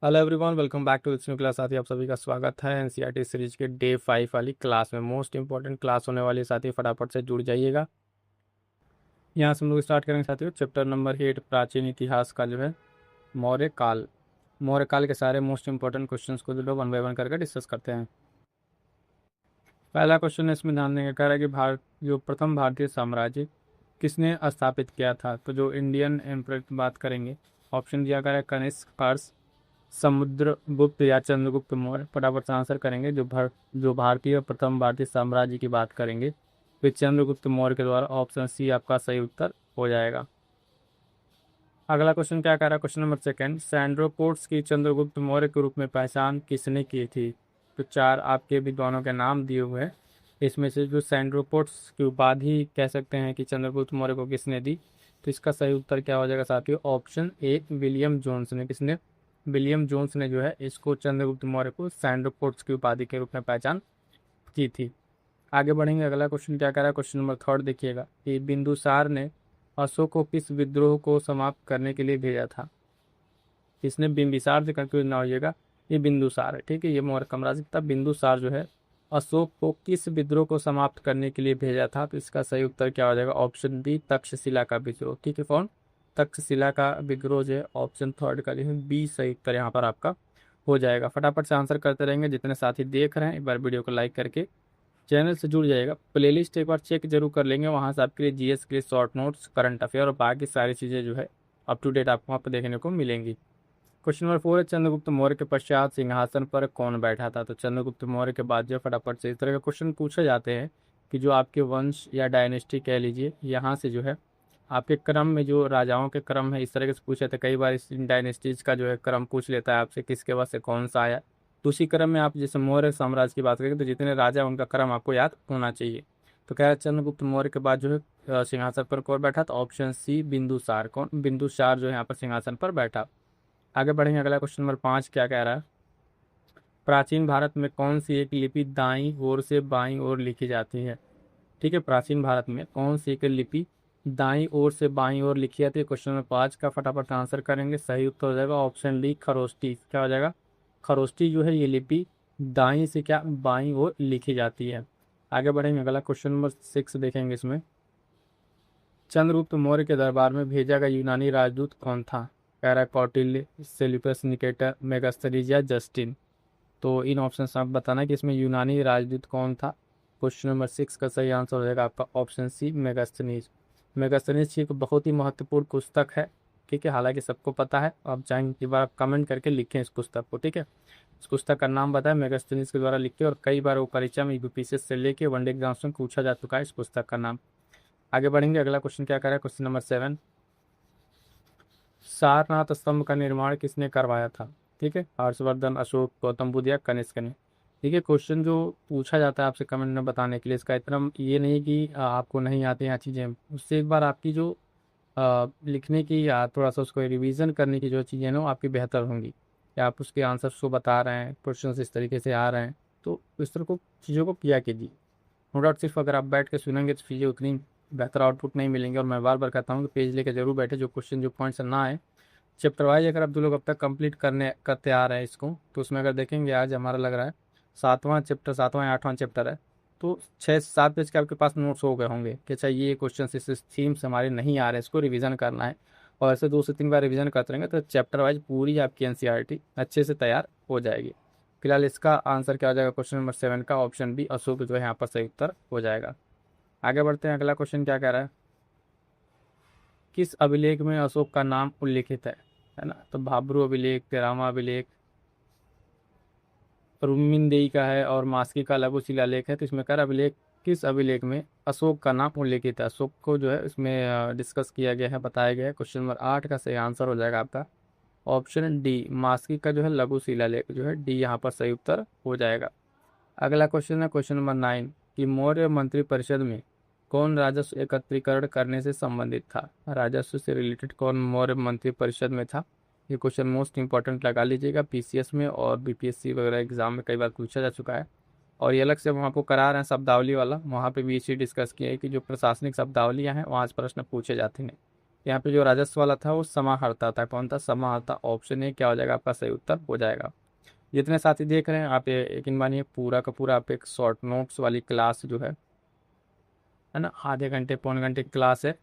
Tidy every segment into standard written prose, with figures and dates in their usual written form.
Hello everyone, welcome back to this new class. साथी आप सभी का स्वागत है एनसीईआरटी सीरीज के डे 5 वाली क्लास में। मोस्ट इंपॉर्टेंट क्लास होने वाली है साथी, फटाफट से जुड़ जाइएगा। यहाँ से हम लोग स्टार्ट करेंगे साथियों चैप्टर नंबर 8, प्राचीन इतिहास का जो है मौर्य काल। मौर्य काल के सारे मोस्ट इंपॉर्टेंट क्वेश्चंस को जो लोग वन बाय वन करके डिस्कस करते हैं। पहला क्वेश्चन है, इसमें ध्यान देंगे, कह रहा है कि भारत जो प्रथम भारतीय साम्राज्य किसने स्थापित किया था। तो जो इंडियन एम्पायर की बात करेंगे, ऑप्शन दिया गया है कनिष्क, हर्ष, समुद्रगुप्त या चंद्रगुप्त मौर्य। फटाफट से आंसर करेंगे। जो भारतीय प्रथम भारतीय साम्राज्य की बात करेंगे तो चंद्रगुप्त मौर्य के द्वारा। ऑप्शन सी आपका सही उत्तर हो जाएगा। अगला क्वेश्चन क्या कह रहा है, क्वेश्चन नंबर सेकंड, सैंड्रोपोर्ट्स की चंद्रगुप्त मौर्य के रूप में पहचान किसने की थी। तो चार आपके विद्वानों के नाम दिए हुए हैं। इसमें से जो सैंड्रोपोर्ट्स की उपाधि कह सकते हैं कि चंद्रगुप्त मौर्य को किसने दी, तो इसका सही उत्तर क्या हो जाएगा साथियों, ऑप्शन ए विलियम जोन्स ने। किसने? विलियम जोन्स ने जो है इसको चंद्रगुप्त मौर्य को सैंड्रोपोर्ट्स की उपाधि के रूप में पहचान की थी। आगे बढ़ेंगे, अगला क्वेश्चन क्या कह रहा है, क्वेश्चन नंबर थर्ड देखिएगा कि बिंदुसार ने अशोक को किस विद्रोह को समाप्त करने के लिए भेजा था। इसने बिंबिसार से कंफ्यूज ना होइएगा, ये बिंदुसार है, ठीक है। ये मौर्य साम्राज्य था। बिंदुसार जो है अशोक को किस विद्रोह को समाप्त करने के लिए भेजा था। तो इसका सही उत्तर क्या हो जाएगा, ऑप्शन बी तक्षशिला का विद्रोह, ठीक है। कौन? तक्षशिला का विद्रोह जो है ऑप्शन थर्ड का जो है बी सही उत्तर यहाँ पर आपका हो जाएगा। फटाफट से आंसर करते रहेंगे। जितने साथी देख रहे हैं एक बार वीडियो को लाइक करके चैनल से जुड़ जाएगा। प्लेलिस्ट एक बार चेक जरूर कर लेंगे, वहाँ से आपके लिए जीएस के लिए शॉर्ट नोट्स, करंट अफेयर और बाकी सारी चीज़ें जो है अप टू डेट आपको वहाँ पर देखने को मिलेंगी। क्वेश्चन नंबर 4 है, चंद्रगुप्त मौर्य के पश्चात सिंहासन पर कौन बैठा था। तो चंद्रगुप्त मौर्य के बाद जो फटाफट से इस तरह के क्वेश्चन पूछे जाते हैं कि जो आपके वंश या डायनेस्टी कह लीजिए, यहाँ से जो है आपके क्रम में जो राजाओं के क्रम है, इस तरह से पूछे थे कई बार। इस डायनेस्टीज का जो है क्रम पूछ लेता है आपसे, किसके बाद से कौन सा आया। तो उसी क्रम में आप जैसे मौर्य साम्राज्य की बात करें तो जितने राजा उनका क्रम आपको याद होना चाहिए। तो कह रहा है चंद्रगुप्त मौर्य के बाद जो है सिंहासन पर कौन बैठा, तो ऑप्शन सी बिंदुसार। कौन? बिंदुसार जो है यहाँ पर सिंहासन पर बैठा। आगे बढ़ेंगे, अगला क्वेश्चन नंबर 5 क्या कह रहा है, प्राचीन भारत में कौन सी एक लिपि दाईं ओर से बाईं ओर लिखी जाती है। ठीक है, प्राचीन भारत में कौन सी एक लिपि दाईं ओर से बाईं ओर लिखी जाती है। क्वेश्चन नंबर 5 का फटाफट आंसर करेंगे। सही उत्तर हो जाएगा ऑप्शन डी खरोष्टी। क्या हो जाएगा? खरोष्टी जो है ये लिपि दाईं से क्या बाईं ओर लिखी जाती है। आगे बढ़ेंगे, अगला क्वेश्चन नंबर 6 देखेंगे। इसमें चंद्रगुप्त मौर्य के दरबार में भेजा गया यूनानी राजदूत कौन था। कह रहा है कौटिल्य, सेल्यूकस निकेटर, मेगास्थनीज या जस्टिन। तो इन ऑप्शन से आप बताना कि इसमें यूनानी राजदूत कौन था। क्वेश्चन नंबर 6 का सही आंसर हो जाएगा आपका ऑप्शन सी मेगास्थनीज। मेगास्थनीज की एक बहुत ही महत्वपूर्ण पुस्तक है, ठीक है। हालांकि सबको पता है, आप चाहेंगे कि बार आप कमेंट करके लिखें इस पुस्तक को, ठीक है। इस पुस्तक का नाम बताएं, मेगास्थनीज के द्वारा लिखे, और कई बार वो परीक्षा में यूपीएससी से लेके वनडे एग्जाम्स में पूछा जा चुका है इस पुस्तक का नाम। आगे बढ़ेंगे, अगला क्वेश्चन क्या करें, क्वेश्चन नंबर 7, सारनाथ स्तंभ का निर्माण किसने करवाया था। ठीक है, हर्षवर्धन, अशोक, गौतम बुद्ध या कनिष्क ने। ठीक है, क्वेश्चन जो पूछा जाता है आपसे कमेंट में बताने के लिए, इसका इतना ये नहीं कि आपको नहीं आते हैं चीज़ें, उससे एक बार आपकी जो लिखने की या थोड़ा सा उसको रिवीजन करने की जो चीज़ें ना वो आपकी बेहतर होंगी, या आप उसके आंसर्स को बता रहे हैं, क्वेश्चन इस तरीके से आ रहे हैं, तो इस तरह को चीज़ों को किया कीजिए। नो डाउट सिर्फ अगर आप बैठ के सुनेंगे तो चीज़ें उतनी बेहतर आउटपुट नहीं मिलेंगे। और मैं बार बार कहता हूँ कि पेज लेकर जरूर बैठे, जो क्वेश्चन जो पॉइंट्स ना आए चैप्टर वाइज अगर आप दो लोग अब तक कंप्लीट करते आ रहे हैं इसको, तो उसमें अगर देखेंगे आज हमारा लग रहा है 7वां चैप्टर, 7वां या 8वां चैप्टर है, तो 6-7 पेज के आपके पास नोट्स हो गए होंगे कि अच्छा ये क्वेश्चन इस थीम से हमारे नहीं आ रहे, इसको रिवीजन करना है। और ऐसे 2 से 3 बार रिवीजन करते रहेंगे तो चैप्टर वाइज पूरी आपकी एनसीईआरटी अच्छे से तैयार हो जाएगी। फिलहाल इसका आंसर क्या हो जाएगा, क्वेश्चन नंबर 7 का ऑप्शन बी अशोक जो है यहाँ पर सही उत्तर हो जाएगा। आगे बढ़ते हैं, अगला क्वेश्चन क्या कह रहा है, किस अभिलेख में अशोक का नाम उल्लिखित है ना। तो भाब्रू अभिलेख, तेरामा अभिलेख, रुमिनदेई का है और मास्की का लघु शिलालेख है। तो इसमें कर अभिलेख, किस अभिलेख में अशोक का नाम उल्लिखित है। अशोक को जो है इसमें डिस्कस किया गया है, बताया गया है। क्वेश्चन नंबर 8 का सही आंसर हो जाएगा आपका ऑप्शन डी मास्की का जो है लघु शिलालेख जो है डी यहाँ पर सही उत्तर हो जाएगा। अगला क्वेश्चन है क्वेश्चन नंबर 9 कि मौर्य मंत्रिपरिषद में कौन राजस्व एकत्रीकरण करने से संबंधित था। राजस्व से रिलेटेड कौन मौर्य मंत्रिपरिषद में था। ये क्वेश्चन मोस्ट इंपॉर्टेंट लगा लीजिएगा, पीसीएस में और बीपीएससी वगैरह एग्जाम में कई बार पूछा जा चुका है। और ये अलग से हम आपको करा रहे हैं शब्दावली वाला, वहाँ पे भी इसी डिस्कस किया है कि जो प्रशासनिक शब्दावलियाँ हैं वहाँ से प्रश्न पूछे जाते हैं। यहाँ पे जो राजस्व वाला था वो समाहर्ता था। कौन था? समाहर्ता। ऑप्शन ए क्या हो जाएगा आपका सही उत्तर हो जाएगा। जितने साथी देख रहे हैं आप ये यकीन मानिए पूरा का पूरा आप एक शॉर्ट नोट्स वाली क्लास जो है ना, आधे घंटे पौने घंटे की क्लास है।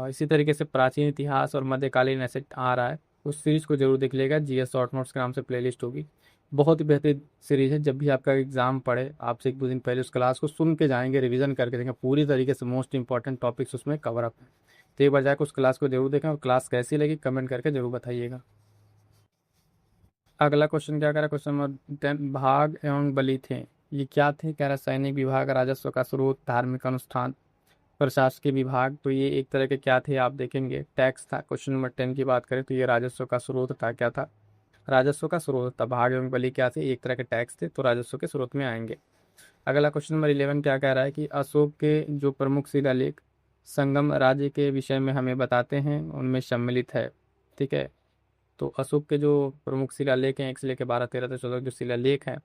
इसी तरीके से प्राचीन इतिहास और मध्यकालीन ऐसे आ रहा है, उस सीरीज को जरूर देख लेगा। जीएस शॉर्ट नोट्स के नाम से प्लेलिस्ट होगी, बहुत ही बेहतरीन सीरीज है। जब भी आपका एग्जाम पड़े आपसे एक दो दिन पहले उस क्लास को सुन के जाएंगे, रिवीजन करके देखेंगे, पूरी तरीके से मोस्ट इंपॉर्टेंट टॉपिक्स उसमें कवर अप है। तो एक बार जाकर उस क्लास को जरूर देखें और क्लास कैसी लगी कमेंट करके जरूर बताइएगा। अगला क्वेश्चन क्या कह रहा है? क्वेश्चन नंबर 10, भाग एवं बलि थे, ये क्या थे? कह रहा है सैनिक विभाग, राजस्व का स्रोत, धार्मिक अनुष्ठान, प्रशासकीय विभाग। तो ये एक तरह के क्या थे आप देखेंगे, टैक्स था। क्वेश्चन नंबर 10 की बात करें तो ये राजस्व का स्रोत था। क्या था? राजस्व का स्रोत था। भाग एवं बलि क्या थे? एक तरह के टैक्स थे, तो राजस्व के स्रोत में आएंगे। अगला क्वेश्चन नंबर 11 क्या कह रहा है कि अशोक के जो प्रमुख शिलालेख संगम राज्य के विषय में हमें बताते हैं उनमें सम्मिलित है। ठीक है, तो अशोक के जो प्रमुख शिलालेख हैं 1 से लेकर 12 13 तक 14 जो शिलालेख हैं,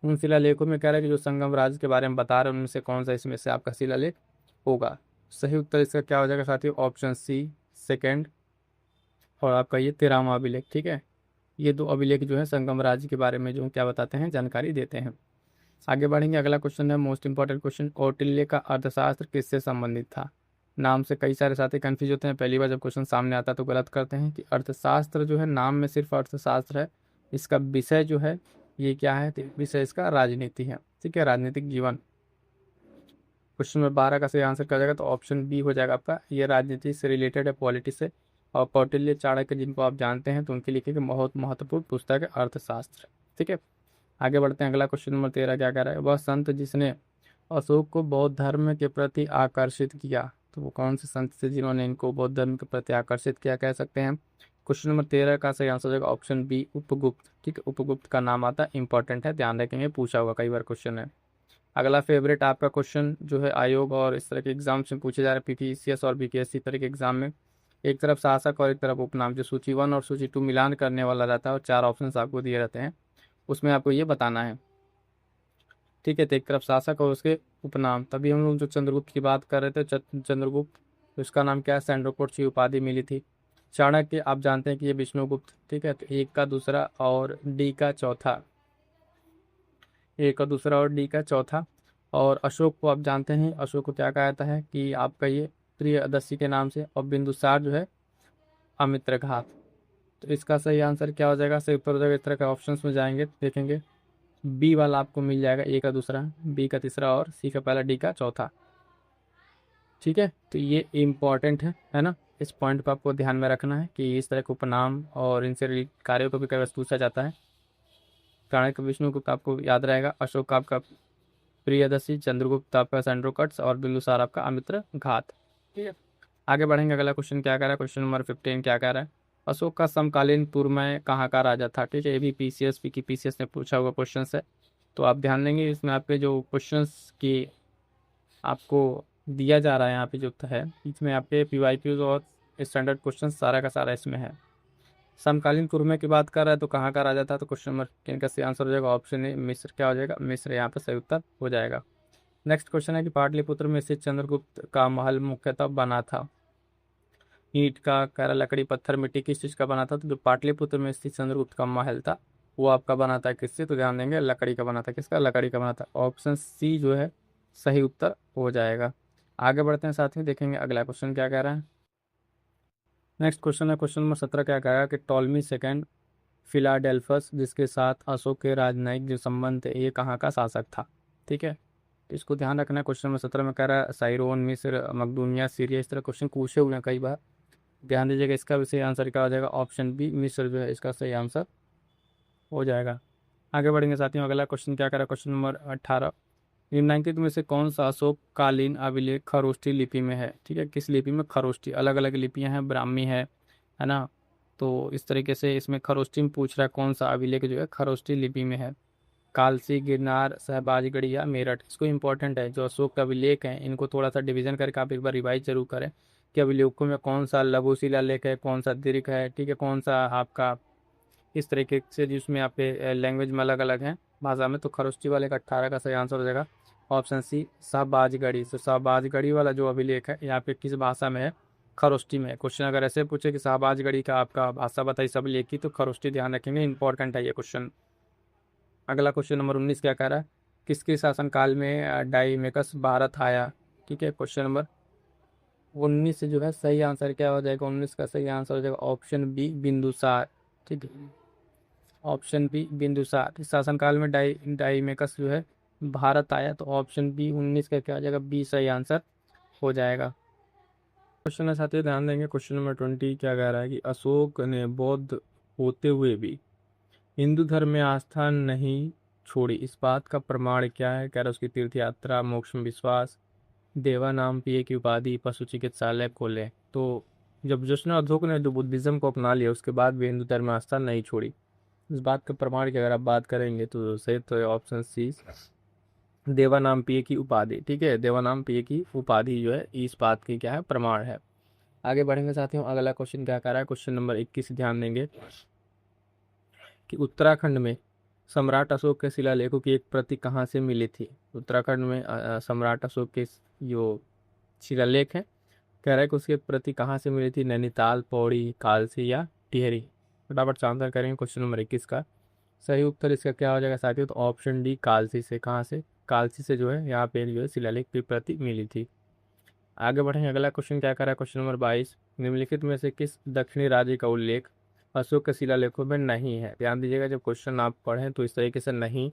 उन शिलालेखों में कह रहा है कि जो संगम राज्य के बारे में बता रहे हैं उनमें से कौन सा इसमें से आपका शिलालेख होगा? सही उत्तर इसका क्या हो जाएगा साथियों? ऑप्शन सी, सेकंड, और आपका ये 13वां अभिलेख। ठीक है, ये दो अभिलेख जो है संगम राज्य के बारे में जो क्या बताते हैं, जानकारी देते हैं। आगे बढ़ेंगे, अगला क्वेश्चन है मोस्ट इंपॉर्टेंट क्वेश्चन, कौटिल्य का अर्थशास्त्र किससे संबंधित था? नाम से कई सारे साथी कंफ्यूज होते हैं, पहली बार जब क्वेश्चन सामने आता है तो गलत करते हैं कि अर्थशास्त्र जो है नाम में सिर्फ अर्थशास्त्र है, इसका विषय जो है ये क्या है? तो विषय इसका राजनीति है। ठीक है, राजनीतिक जीवन। क्वेश्चन नंबर 12 का सही आंसर क्या हो जाएगा? तो ऑप्शन बी हो जाएगा आपका, ये राजनीति से रिलेटेड है, पॉलिटिक्स से। और कौटिल्य चाणक्य जिनको आप जानते हैं तो उनके लिखे गए बहुत महत्वपूर्ण पुस्तक है अर्थशास्त्र। ठीक है, आगे बढ़ते हैं। अगला क्वेश्चन नंबर 13 क्या कह रहा है? वह संत जिसने अशोक को बौद्ध धर्म के प्रति आकर्षित किया, तो वो कौन से संत थे जिन्होंने इनको बौद्ध धर्म के प्रति आकर्षित किया कह सकते हैं? क्वेश्चन नंबर 13 का सही आंसर हो जाएगा ऑप्शन बी, उपगुप्त। ठीक है, उपगुप्त का नाम आता है, इंपॉर्टेंट है, ध्यान रखेंगे, पूछा हुआ कई बार क्वेश्चन है। अगला फेवरेट आपका क्वेश्चन जो है आयोग और इस तरह के एग्जाम में पूछे जा रहे हैं, पीपीसीएस और बीपीएससी तरह के एग्जाम में, एक तरफ शासक और एक तरफ उपनाम, जो सूची 1 और सूची 2 मिलान करने वाला रहता है और 4 ऑप्शन आपको दिए रहते हैं, उसमें आपको ये बताना है। ठीक है, तो एक तरफ शासक और उसके उपनाम। तभी हम लोग जो चंद्रगुप्त की बात कर रहे थे, चंद्रगुप्त, तो इसका नाम क्या है? सैंड्रोकोट की उपाधि मिली थी। चाणक्य आप जानते हैं कि ये विष्णुगुप्त। ठीक है, तो एक का दूसरा और डी का चौथा, ए का दूसरा और डी का चौथा। और अशोक को आप जानते हैं, अशोक को क्या कहा जाता है कि आपका ये प्रियदर्शी के नाम से, और बिंदुसार जो है अमित्रघात। तो इसका सही आंसर क्या हो जाएगा? सही उत्तर हो जाएगा, इस तरह के ऑप्शंस में जाएंगे देखेंगे, बी वाला आपको मिल जाएगा, ए का दूसरा, बी का तीसरा और सी का पहला, डी का चौथा। ठीक है, तो ये इम्पॉर्टेंट है ना, इस पॉइंट पर आपको ध्यान में रखना है कि इस तरह के उपनाम और इनसे रिलेटेड कार्यों को भी कई बार पूछा जाता है। चाणक्य विष्णुगुप्त आपको याद रहेगा, अशोक आपका प्रियदर्शी, चंद्रगुप्त आपका सैंड्रोकट्स और बिंदुसार आपका अमित्र घात। ठीक है, आगे बढ़ेंगे। अगला क्वेश्चन क्या कह रहा है? क्वेश्चन नंबर 15 क्या कह रहा है? अशोक का समकालीन तुर्मय कहाँ का राजा था? ठीक है, ये भी पीसीएस की पीसीएस ने पूछा हुआ क्वेश्चन है, तो आप ध्यान देंगे इसमें आपके जो क्वेश्चंस की आपको दिया जा रहा है यहाँ पे जो है, इसमें आपके पीवाईक्यूज और स्टैंडर्ड क्वेश्चन सारा का सारा इसमें है। समकालीन तुर्मे की बात कर रहा है तो कहाँ का राजा था? तो क्वेश्चन नंबर 10 का सही आंसर हो जाएगा ऑप्शन ए, मिस्र। क्या हो जाएगा? मिस्र यहाँ पे सही उत्तर हो जाएगा। नेक्स्ट क्वेश्चन है कि पाटलिपुत्र में स्थित चंद्रगुप्त का महल मुख्यतः बना था, ईंट का, कह लकड़ी, पत्थर, मिट्टी, किस चीज का बना था? तो जो पाटलिपुत्र में स्थित चंद्रगुप्त का महल था वो आपका बना था किससे? तो ध्यान देंगे, लकड़ी का बना था। किसका? लकड़ी का बना था। ऑप्शन सी जो है सही उत्तर हो जाएगा। आगे बढ़ते हैं साथ ही देखेंगे अगला क्वेश्चन क्या कह रहा है। नेक्स्ट क्वेश्चन है क्वेश्चन नंबर 17 क्या कह रहा है कि टॉलमी सेकंड फिलाडेल्फस जिसके साथ अशोक के राजनयिक जो संबंध थे ये कहाँ का शासक था? ठीक है, तो इसको ध्यान रखना है। क्वेश्चन नंबर 17 में कह रहा है साइरोन, मिस्र, मकदूनिया, सीरिया, इस तरह क्वेश्चन पूछे हुए हैं कई बार, ध्यान दीजिएगा। इसका भी सही आंसर क्या हो जाएगा? ऑप्शन बी, मिस्र जो है इसका सही आंसर हो जाएगा। आगे बढ़ेंगे साथियों, अगला क्वेश्चन क्या कह रहा है? क्वेश्चन नंबर 18, निम्नलिखित में से कौन सा अशोक कालीन अभिलेख खरोष्ठी लिपि में है? ठीक है, किस लिपि में? खरोष्ठी, अलग अलग लिपियां हैं, ब्राह्मी है ना, तो इस तरीके से इसमें खरोष्ठी में पूछ रहा है कौन सा अभिलेख जो है खरोष्ठी लिपि में है। कालसी, गिरनार, सहबाजगढ़ी या मेरठ। इसको इंपॉर्टेंट है, जो अशोक का अभिलेख है इनको थोड़ा सा डिवीजन करके आप एक बार रिवाइज जरूर करें कि अभिलेखों में कौन सा लघु शिलालेख है, कौन सा दीर्घ है, ठीक है, कौन सा आपका इस तरीके से जिसमें आपके लैंग्वेज में अलग अलग हैं भाषा में। तो खरोष्ठी वाले का 18 का सही आंसर हो जाएगा ऑप्शन सी, शाहबाजगढ़ी। तो शाहबाजगढ़ी वाला जो अभिलेख है यहाँ पे किस भाषा में है? खरोष्टी में। क्वेश्चन अगर ऐसे पूछे कि शाहबाजगढ़ी का आपका भाषा बताइए सब लेखी, तो खरोष्टी ध्यान रखेंगे, इंपॉर्टेंट है ये क्वेश्चन। अगला क्वेश्चन नंबर 19 क्या कह रहा है, किसके शासनकाल में डाइमेकस भारत आया। ठीक है, क्वेश्चन नंबर 19 से जो है सही आंसर क्या हो जाएगा, 19 का सही आंसर हो जाएगा ऑप्शन बी, बिंदुसार। ठीक है, ऑप्शन बी बिंदुसार। इस शासनकाल में डाइमेकस जो है भारत आया, तो ऑप्शन बी 19 का क्या हो जाएगा, बी सही आंसर हो जाएगा। क्वेश्चन है साथियों, ध्यान देंगे। क्वेश्चन नंबर 20 क्या कह रहा है कि अशोक ने बौद्ध होते हुए भी हिंदू धर्म में आस्था नहीं छोड़ी, इस बात का प्रमाण क्या है। कह रहा है उसकी तीर्थ यात्रा, मोक्ष में विश्वास, देवा नाम पिए की उपाधि, पशु चिकित्सालय खोले। तो जब जश्न अशोक ने जो बुद्धिज्म को अपना लिया उसके बाद भी हिंदू धर्म में आस्था नहीं छोड़ी, इस बात का प्रमाण की अगर आप बात करेंगे तो सही तो ऑप्शन सी, देवानाम पिए की उपाधि। ठीक है, देवानाम पिए की उपाधि जो है इस बात की क्या है, प्रमाण है। आगे बढ़ेंगे साथियों, अगला क्वेश्चन क्या कर रहा है, क्वेश्चन नंबर 21 ध्यान देंगे कि उत्तराखंड में सम्राट अशोक के शिलालेखों की एक प्रति कहाँ से मिली थी। उत्तराखंड में सम्राट अशोक के जो शिलालेख है, कह रहा है कि उसकी एक प्रति कहाँ से मिली थी, नैनीताल, पौड़ी, कालसी या टिहरी। फटाफट से आंसर करेंगे क्वेश्चन नंबर 21 का। सही उत्तर इसका क्या हो जाएगा साथियों, तो ऑप्शन डी, कालसी से। कहाँ से, कालसी से जो है यहाँ पे जो है शिलालेख की प्रति मिली थी। आगे बढ़ेंगे, अगला क्वेश्चन क्या कर रहा है, क्वेश्चन नंबर 22, निम्नलिखित में से किस दक्षिणी राज्य का उल्लेख अशोक के शिलालेखों में नहीं है। ध्यान दीजिएगा, जब क्वेश्चन आप पढ़ें तो इस तरीके से नहीं,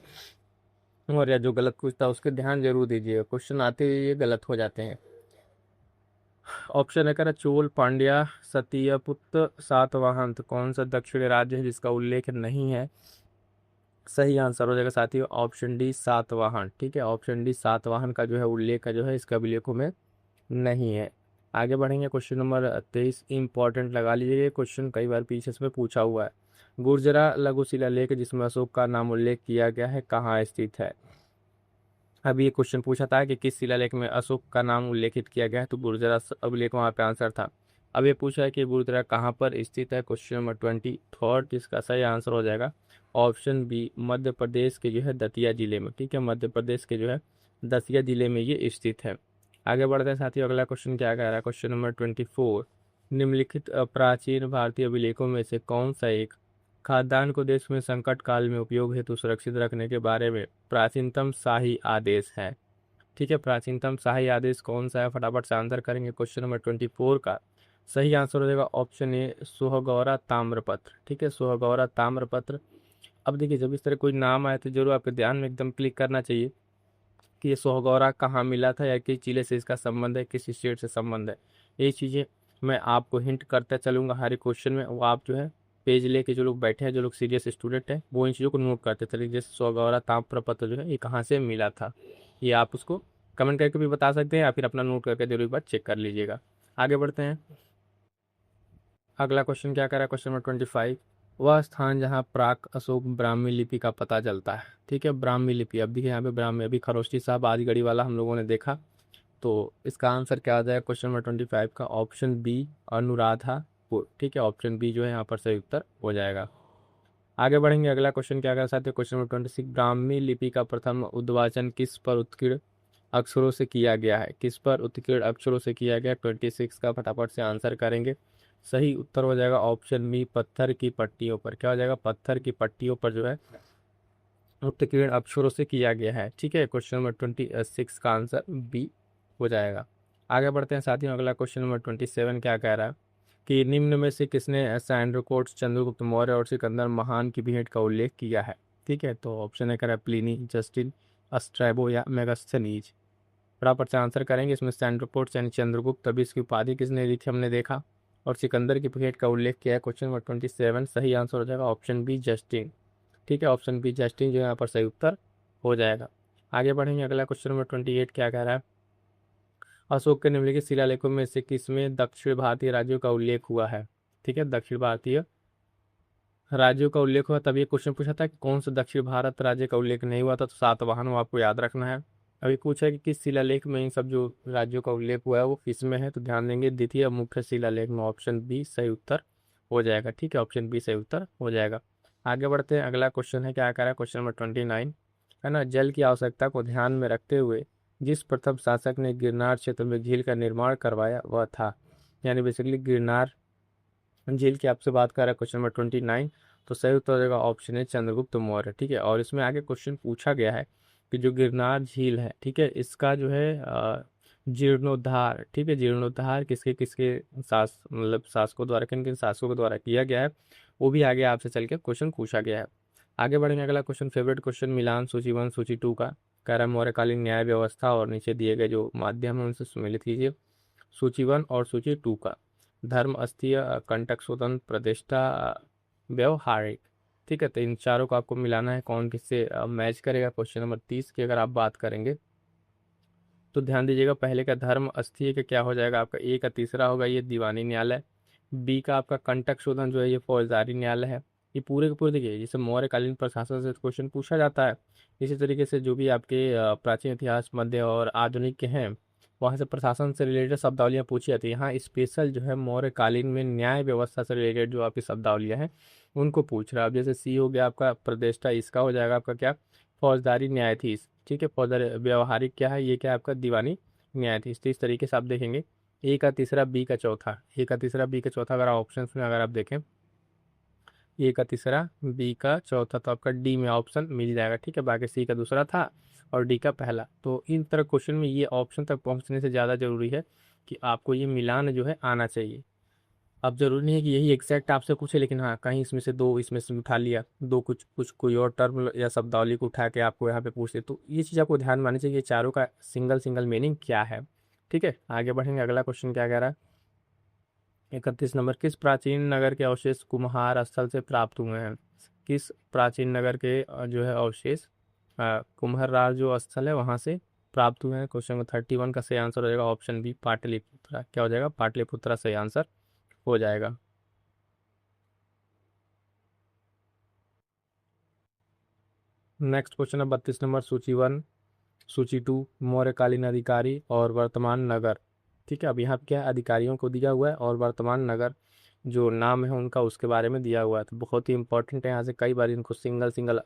और या जो गलत पूछता है उसके ध्यान जरूर दीजिएगा, क्वेश्चन आते ही ये गलत हो जाते हैं। ऑप्शन है कह चोल, पांड्या, सतीय पुत्र, सातवाहन, तो कौन सा दक्षिणी राज्य है जिसका उल्लेख नहीं है। सही आंसर हो जाएगा साथियों ऑप्शन डी, सातवाहन। ठीक है, ऑप्शन डी सातवाहन का जो है उल्लेख का जो है इसका अभिलेखों में नहीं है। आगे बढ़ेंगे, क्वेश्चन नंबर 23 इंपॉर्टेंट लगा लीजिए, क्वेश्चन कई बार पीछे इसमें पूछा हुआ है। गुर्जरा लघु शिलालेख जिसमें अशोक का नाम उल्लेख किया गया है कहाँ स्थित है। अभी ये क्वेश्चन पूछा था कि किस शिलालेख में अशोक का नाम उल्लेखित किया गया है, तो गुर्जरा अभिलेख वहाँ पे आंसर था। अब ये पूछा है कि गुरुद्वारा कहाँ पर स्थित है, क्वेश्चन नंबर 24, जिसका सही आंसर हो जाएगा ऑप्शन बी, मध्य प्रदेश के जो है दतिया जिले में। ठीक है, मध्य प्रदेश के जो है दतिया जिले में ये स्थित है। आगे बढ़ते हैं साथियों, अगला क्वेश्चन क्या कह रहा है, क्वेश्चन नंबर 24, निम्नलिखित प्राचीन भारतीय अभिलेखों में से कौन सा एक खाद्यान्न को देश में संकट काल में उपयोग हेतु सुरक्षित रखने के बारे में प्राचीनतम शाही आदेश है। ठीक है, प्राचीनतम शाही आदेश कौन सा है, फटाफट से आंसर करेंगे क्वेश्चन नंबर 24 का। सही आंसर हो जाएगा ऑप्शन ए, सोहगौरा ताम्रपत्र। ठीक है, सोहगौरा ताम्रपत्र। अब देखिए, जब इस तरह कोई नाम आए तो जरूर आपके ध्यान में एकदम क्लिक करना चाहिए कि ये सोहगौरा कहाँ मिला था, या किस जिले से इसका संबंध है, किस स्टेट से संबंध है। ये चीज़ें मैं आपको हिंट करता चलूँगा हर एक क्वेश्चन में, वो आप जो है पेज लेके जो लोग बैठे हैं, जो लोग सीरियस स्टूडेंट हैं, वो इन चीज़ों को नोट करते चलिए। जैसे सोहगौरा ताम्रपत्र जो है ये कहाँ से मिला था, ये आप उसको कमेंट करके भी बता सकते हैं, या फिर अपना नोट करके जरूर एक बार चेक कर लीजिएगा। आगे बढ़ते हैं, अगला क्वेश्चन क्या कर रहा है, क्वेश्चन नंबर 25, वह स्थान जहाँ प्राक अशोक ब्राह्मी लिपि का पता चलता है। ठीक है, ब्राह्मी लिपि। अब देखिए यहाँ पे ब्राह्मी, अभी खरोष्टी साहब आदिगढ़ी वाला हम लोगों ने देखा, तो इसका आंसर क्या आ जाएगा क्वेश्चन नंबर 25 का, ऑप्शन बी, अनुराधापुर। ठीक है, ऑप्शन बी जो है यहाँ पर सही उत्तर हो जाएगा। आगे बढ़ेंगे, अगला क्वेश्चन क्या कर सकते हैं, क्वेश्चन नंबर 26, ब्राह्मी लिपि का प्रथम उद्वाचन किस पर उत्कीर्ण अक्षरों से किया गया है, किस पर उत्कीर्ण अक्षरों से किया गया। 26 का फटाफट से आंसर करेंगे, सही उत्तर हो जाएगा ऑप्शन बी, पत्थर की पट्टियों पर। क्या हो जाएगा, पत्थर की पट्टियों पर जो है उत्कीर्ण अक्षरों से किया गया है। ठीक है, क्वेश्चन नंबर 26 का आंसर बी हो जाएगा। आगे बढ़ते हैं साथियों, अगला क्वेश्चन नंबर 27 क्या कह रहा है कि निम्न में से किसने सैंड्रोकोट्स, चंद्रगुप्त मौर्य और सिकंदर महान की भेंट का उल्लेख किया है। ठीक है, तो ऑप्शन है कह रहा है प्लिनी, जस्टिन, स्ट्रैबो या मेगास्थनीज। फटाफट से आंसर करेंगे, इसमें सैंड्रोकोट्स यानी चंद्रगुप्त, तभी इसकी उपाधि किसने दी थी हमने देखा, और सिकंदर की भेंट का उल्लेख किया है। क्वेश्चन नंबर 27 सही आंसर हो जाएगा ऑप्शन बी, जस्टिन। ठीक है, ऑप्शन बी जस्टिन जो है यहाँ पर सही उत्तर हो जाएगा। आगे बढ़ेंगे, अगला क्वेश्चन नंबर 28 क्या कह रहा है, अशोक के निम्नलिखित शिलालेखों में से किसमें दक्षिण भारतीय राज्यों का उल्लेख हुआ है। ठीक है, दक्षिण भारतीय राज्यों का उल्लेख हुआ, तभी क्वेश्चन पूछा था कि कौन सा दक्षिण भारत राज्य का उल्लेख नहीं हुआ था, तो सातवाहन, वो आपको याद रखना है। अभी पूछा है कि किस शिलालेख में इन सब जो राज्यों का उल्लेख हुआ है वो किस में है, तो ध्यान देंगे द्वितीय मुख्य शिलालेख में, ऑप्शन बी सही उत्तर हो जाएगा। ठीक है, ऑप्शन बी सही उत्तर हो जाएगा। आगे बढ़ते हैं, अगला क्वेश्चन है क्या कह रहा है, क्वेश्चन नंबर 29 है ना, जल की आवश्यकता को ध्यान में रखते हुए जिस प्रथम शासक ने गिरनार क्षेत्र में झील का निर्माण करवाया वह था। यानी बेसिकली गिरनार झील की आपसे बात कर रहा है क्वेश्चन नंबर 29। तो सही उत्तर हो जाएगा ऑप्शन है चंद्रगुप्त मौर्य। ठीक है, और इसमें आगे क्वेश्चन पूछा गया है कि जो गिरनार झील है, ठीक है, इसका जो है जीर्णोद्धार, ठीक है, जीर्णोद्धार किसके किसके मतलब शासकों द्वारा, किन किन शासकों के द्वारा किया गया है, वो भी आगे आपसे चल के क्वेश्चन पूछा गया है। आगे बढ़ेंगे, अगला क्वेश्चन फेवरेट क्वेश्चन मिलान सूची 1 सूची 2 का कह रहा है मौर्यकालीन न्याय व्यवस्था, और नीचे दिए गए जो माध्यम है उनसे सुमेलित कीजिए सूची 1 और सूची 2 का। धर्म, अस्थिय, कंटक, स्वतंत्र, प्रतिष्ठा, व्यवहारिक। ठीक है, तो इन चारों को आपको मिलाना है, कौन किससे मैच करेगा। क्वेश्चन नंबर 30 की अगर आप बात करेंगे तो ध्यान दीजिएगा, पहले का धर्म अस्थीय का क्या हो जाएगा आपका, ए का तीसरा होगा ये दीवानी न्यायालय, बी का आपका कंटक शोधन जो है ये फौजदारी न्यायालय है। ये पूरे के पूरे देखिए, जैसे मौर्यकालीन प्रशासन से क्वेश्चन पूछा जाता है, इसी तरीके से जो भी आपके प्राचीन इतिहास, मध्य और आधुनिक के हैं, वहाँ से प्रशासन से रिलेटेड शब्दावलियाँ पूछी जाती है। यहाँ स्पेशल जो है मौर्यकालीन में न्याय व्यवस्था से रिलेटेड जो आपकी शब्दावलियाँ हैं उनको पूछ रहा है। अब जैसे सी हो गया आपका प्रतिष्ठा, इसका हो जाएगा आपका क्या, फौजदारी न्यायाधीश। ठीक है, फौजदारी। व्यवहारिक क्या है, ये क्या है आपका दीवानी न्यायाधीश। तो इस तरीके से आप देखेंगे, ए का तीसरा, बी का चौथा, ए का तीसरा, बी का चौथा, अगर ऑप्शन में अगर आप देखें ए का तीसरा, बी का चौथा, तो आपका डी में ऑप्शन मिल जाएगा। ठीक है, बाकी सी का दूसरा था और डी का पहला। तो इन तरह क्वेश्चन में ये ऑप्शन तक पहुंचने से ज़्यादा जरूरी है कि आपको ये मिलान जो है आना चाहिए। अब जरूरी नहीं है कि यही एग्जैक्ट आपसे पूछे, लेकिन हाँ कहीं इसमें से दो इसमें से उठा लिया, दो कुछ कुछ कोई और टर्म या शब्दावली को उठा के आपको यहाँ पे पूछते, तो ये चीज़ आपको ध्यान में आनी चाहिए, चारों का सिंगल सिंगल मीनिंग क्या है। ठीक है, आगे बढ़ेंगे, अगला क्वेश्चन क्या कह रहा है 31 नंबर, किस प्राचीन नगर के अवशेष कुम्हार स्थल से प्राप्त हुए हैं। किस प्राचीन नगर के जो है अवशेष कुम्हार जो स्थल है वहां से प्राप्त हुए हैं। क्वेश्चन नंबर 31 का सही आंसर हो जाएगा ऑप्शन बी पाटलिपुत्रा। क्या हो जाएगा, पाटलिपुत्रा सही आंसर हो जाएगा। नेक्स्ट क्वेश्चन है 32 नंबर, सूची 1 सूची 2 मौर्यकालीन अधिकारी और वर्तमान नगर। ठीक है, अब यहाँ पे क्या है, अधिकारियों को दिया हुआ है और वर्तमान नगर जो नाम है उनका उसके बारे में दिया हुआ है। तो बहुत ही इंपॉर्टेंट है, यहाँ से कई बार इनको सिंगल सिंगल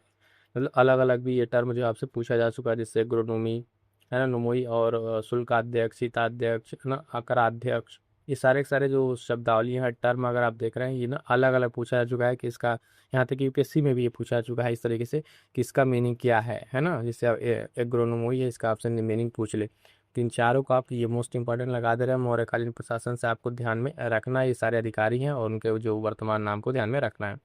मतलब अलग अलग भी ये टर्म जो आपसे पूछा जा चुका है, जिससे एग्रोनोमी है ना, नुमोई और शुल्काध्यक्ष, शीताध्यक्ष है ना, अकराध्यक्ष, ये सारे के सारे जो शब्दावली है टर्म अगर आप देख रहे हैं, ये ना अलग अलग पूछा जा चुका है कि इसका, यहाँ तक यूपीएससी में भी ये पूछा जा चुका है इस तरीके से कि इसका मीनिंग क्या है ना। जैसे आप एग्रोनोमी है, इसका आपसे मीनिंग पूछ ले। तीन चारों को आप ये मोस्ट इंपॉर्टेंट लगा दे रहे हैं, मौर्यकालीन प्रशासन से आपको ध्यान में रखना है, ये सारे अधिकारी हैं और उनके जो वर्तमान नाम को ध्यान में रखना है।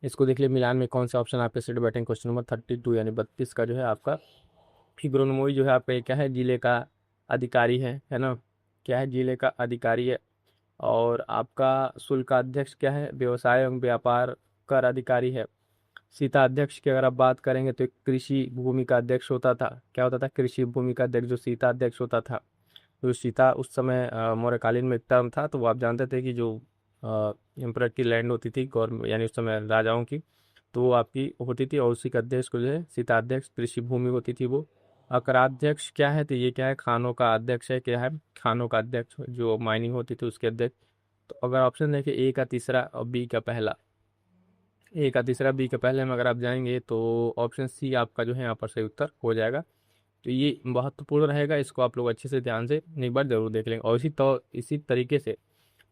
इसको देख लिए, मिलान में कौन सा ऑप्शन आपके सीट बैठेंगे। क्वेश्चन नंबर 32 यानी 32 का जो है आपका हिग्रोनमोई जो है आपका ये क्या है, जिले का अधिकारी है ना, क्या है, जिले का अधिकारी है। और आपका शुल्काध्यक्ष क्या है, व्यवसाय एवं व्यापार कर अधिकारी है। सीता अध्यक्ष की अगर आप बात करेंगे तो एक कृषि भूमि का अध्यक्ष होता था। क्या होता था, कृषि भूमि का अध्यक्ष जो सीता अध्यक्ष होता था। जो सीता उस समय मौर्यकालीन में एक टर्म था, तो वो आप जानते थे कि जो एम्परर की लैंड होती थी गवर्नमेंट, यानी उस समय राजाओं की, तो वो आपकी होती थी, और उसी का अध्यक्ष को जो है सीताध्यक्ष, कृषि भूमि होती थी वो। अकराध्यक्ष क्या है, तो ये क्या है, खानों का अध्यक्ष है, क्या है, खानों का अध्यक्ष, जो माइनिंग होती थी उसके अध्यक्ष। तो अगर ऑप्शन देखिए ए का तीसरा और बी का पहला, ए का तीसरा बी के पहले में अगर आप जाएंगे तो ऑप्शन सी आपका जो है यहाँ पर सही उत्तर हो जाएगा। तो ये महत्वपूर्ण रहेगा, इसको आप लोग अच्छे से ध्यान से एक बार जरूर देख लेंगे। और इसी तरीके से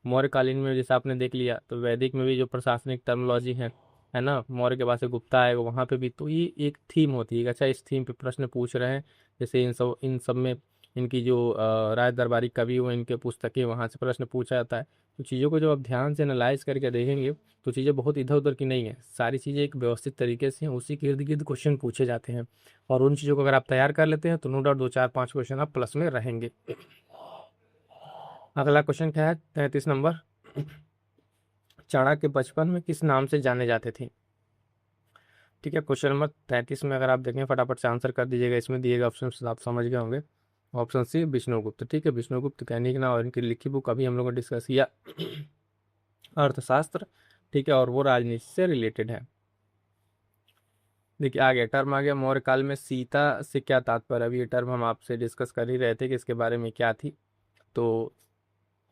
मौर्यकालीन में जैसे आपने देख लिया, तो वैदिक में भी जो प्रशासनिक टर्मिनोलॉजी है ना, मौर्य के बाद से गुप्ता आएगा वहाँ पे भी, तो ये एक थीम होती है। अच्छा, इस थीम पे प्रश्न पूछ रहे हैं, जैसे इन सब में इनकी जो राय दरबारी कवि हुए, इनके पुस्तकें, वहाँ से प्रश्न पूछा जाता है। तो चीज़ों को जब आप ध्यान से एनालाइज करके देखेंगे तो चीज़ें बहुत इधर उधर की नहीं है, सारी चीज़ें एक व्यवस्थित तरीके से हैं, उसी के इर्द गिर्द क्वेश्चन पूछे जाते हैं। और उन चीज़ों को अगर आप तैयार कर लेते हैं तो नो डाउट 2 4 5 क्वेश्चन आप प्लस में रहेंगे। अगला क्वेश्चन क्या है 33 नंबर, चाणक्य बचपन में किस नाम से जाने जाते थे। ठीक है, क्वेश्चन नंबर 33 में अगर आप देखें फटाफट से आंसर कर दीजिएगा, इसमें दिए गए ऑप्शन आप समझ गए होंगे। Option C Vishnugupta. ठीक है, विष्णुगुप्त का निकना और इनकी लिखी बुक अभी हम लोगों ने डिस्कस किया, अर्थशास्त्र। ठीक है, और वो राजनीति से रिलेटेड है। देखिए, आ गया टर्म, आ गया मौर्य काल में सीता से क्या तात्पर्य। अभी ये टर्म हम आपसे डिस्कस कर ही रहे थे कि इसके बारे में क्या थी। तो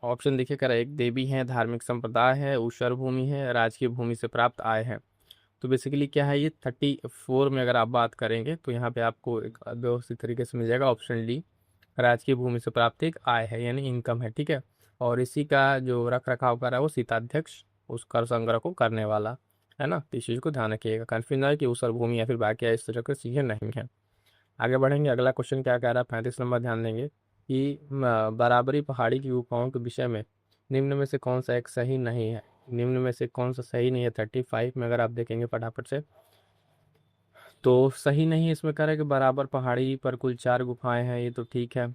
ऑप्शन देखिए कर, एक देवी है, धार्मिक संप्रदाय है, ऊषर भूमि है, राजकीय भूमि से प्राप्त आय है। तो बेसिकली क्या है, ये 34 में अगर आप बात करेंगे तो यहाँ पे आपको एक व्यवस्थित तरीके से मिल जाएगा ऑप्शन डी, राजकीय भूमि से प्राप्त एक आय है, यानी इनकम है। ठीक है, और इसी का जो रख रखाव कर रहा है वो सीताध्यक्ष उस कर संग्रह को करने वाला है ना। तो इस चीज़ को ध्यान रखिएगा, कन्फ्यूज ना है कि ऊसर भूमि या फिर बाकी इस तरह की चीज़ें नहीं है। आगे बढ़ेंगे, अगला क्वेश्चन क्या कह रहा है, 35 नंबर ध्यान देंगे कि बराबरी पहाड़ी की गुफाओं के विषय में निम्न में से कौन सा एक सही नहीं है। निम्न में से कौन सा सही नहीं है, 35 में अगर आप देखेंगे फटाफट से तो सही नहीं है। इसमें कह रहा है कि बराबर पहाड़ी पर कुल 4 गुफाएं हैं, ये तो ठीक है।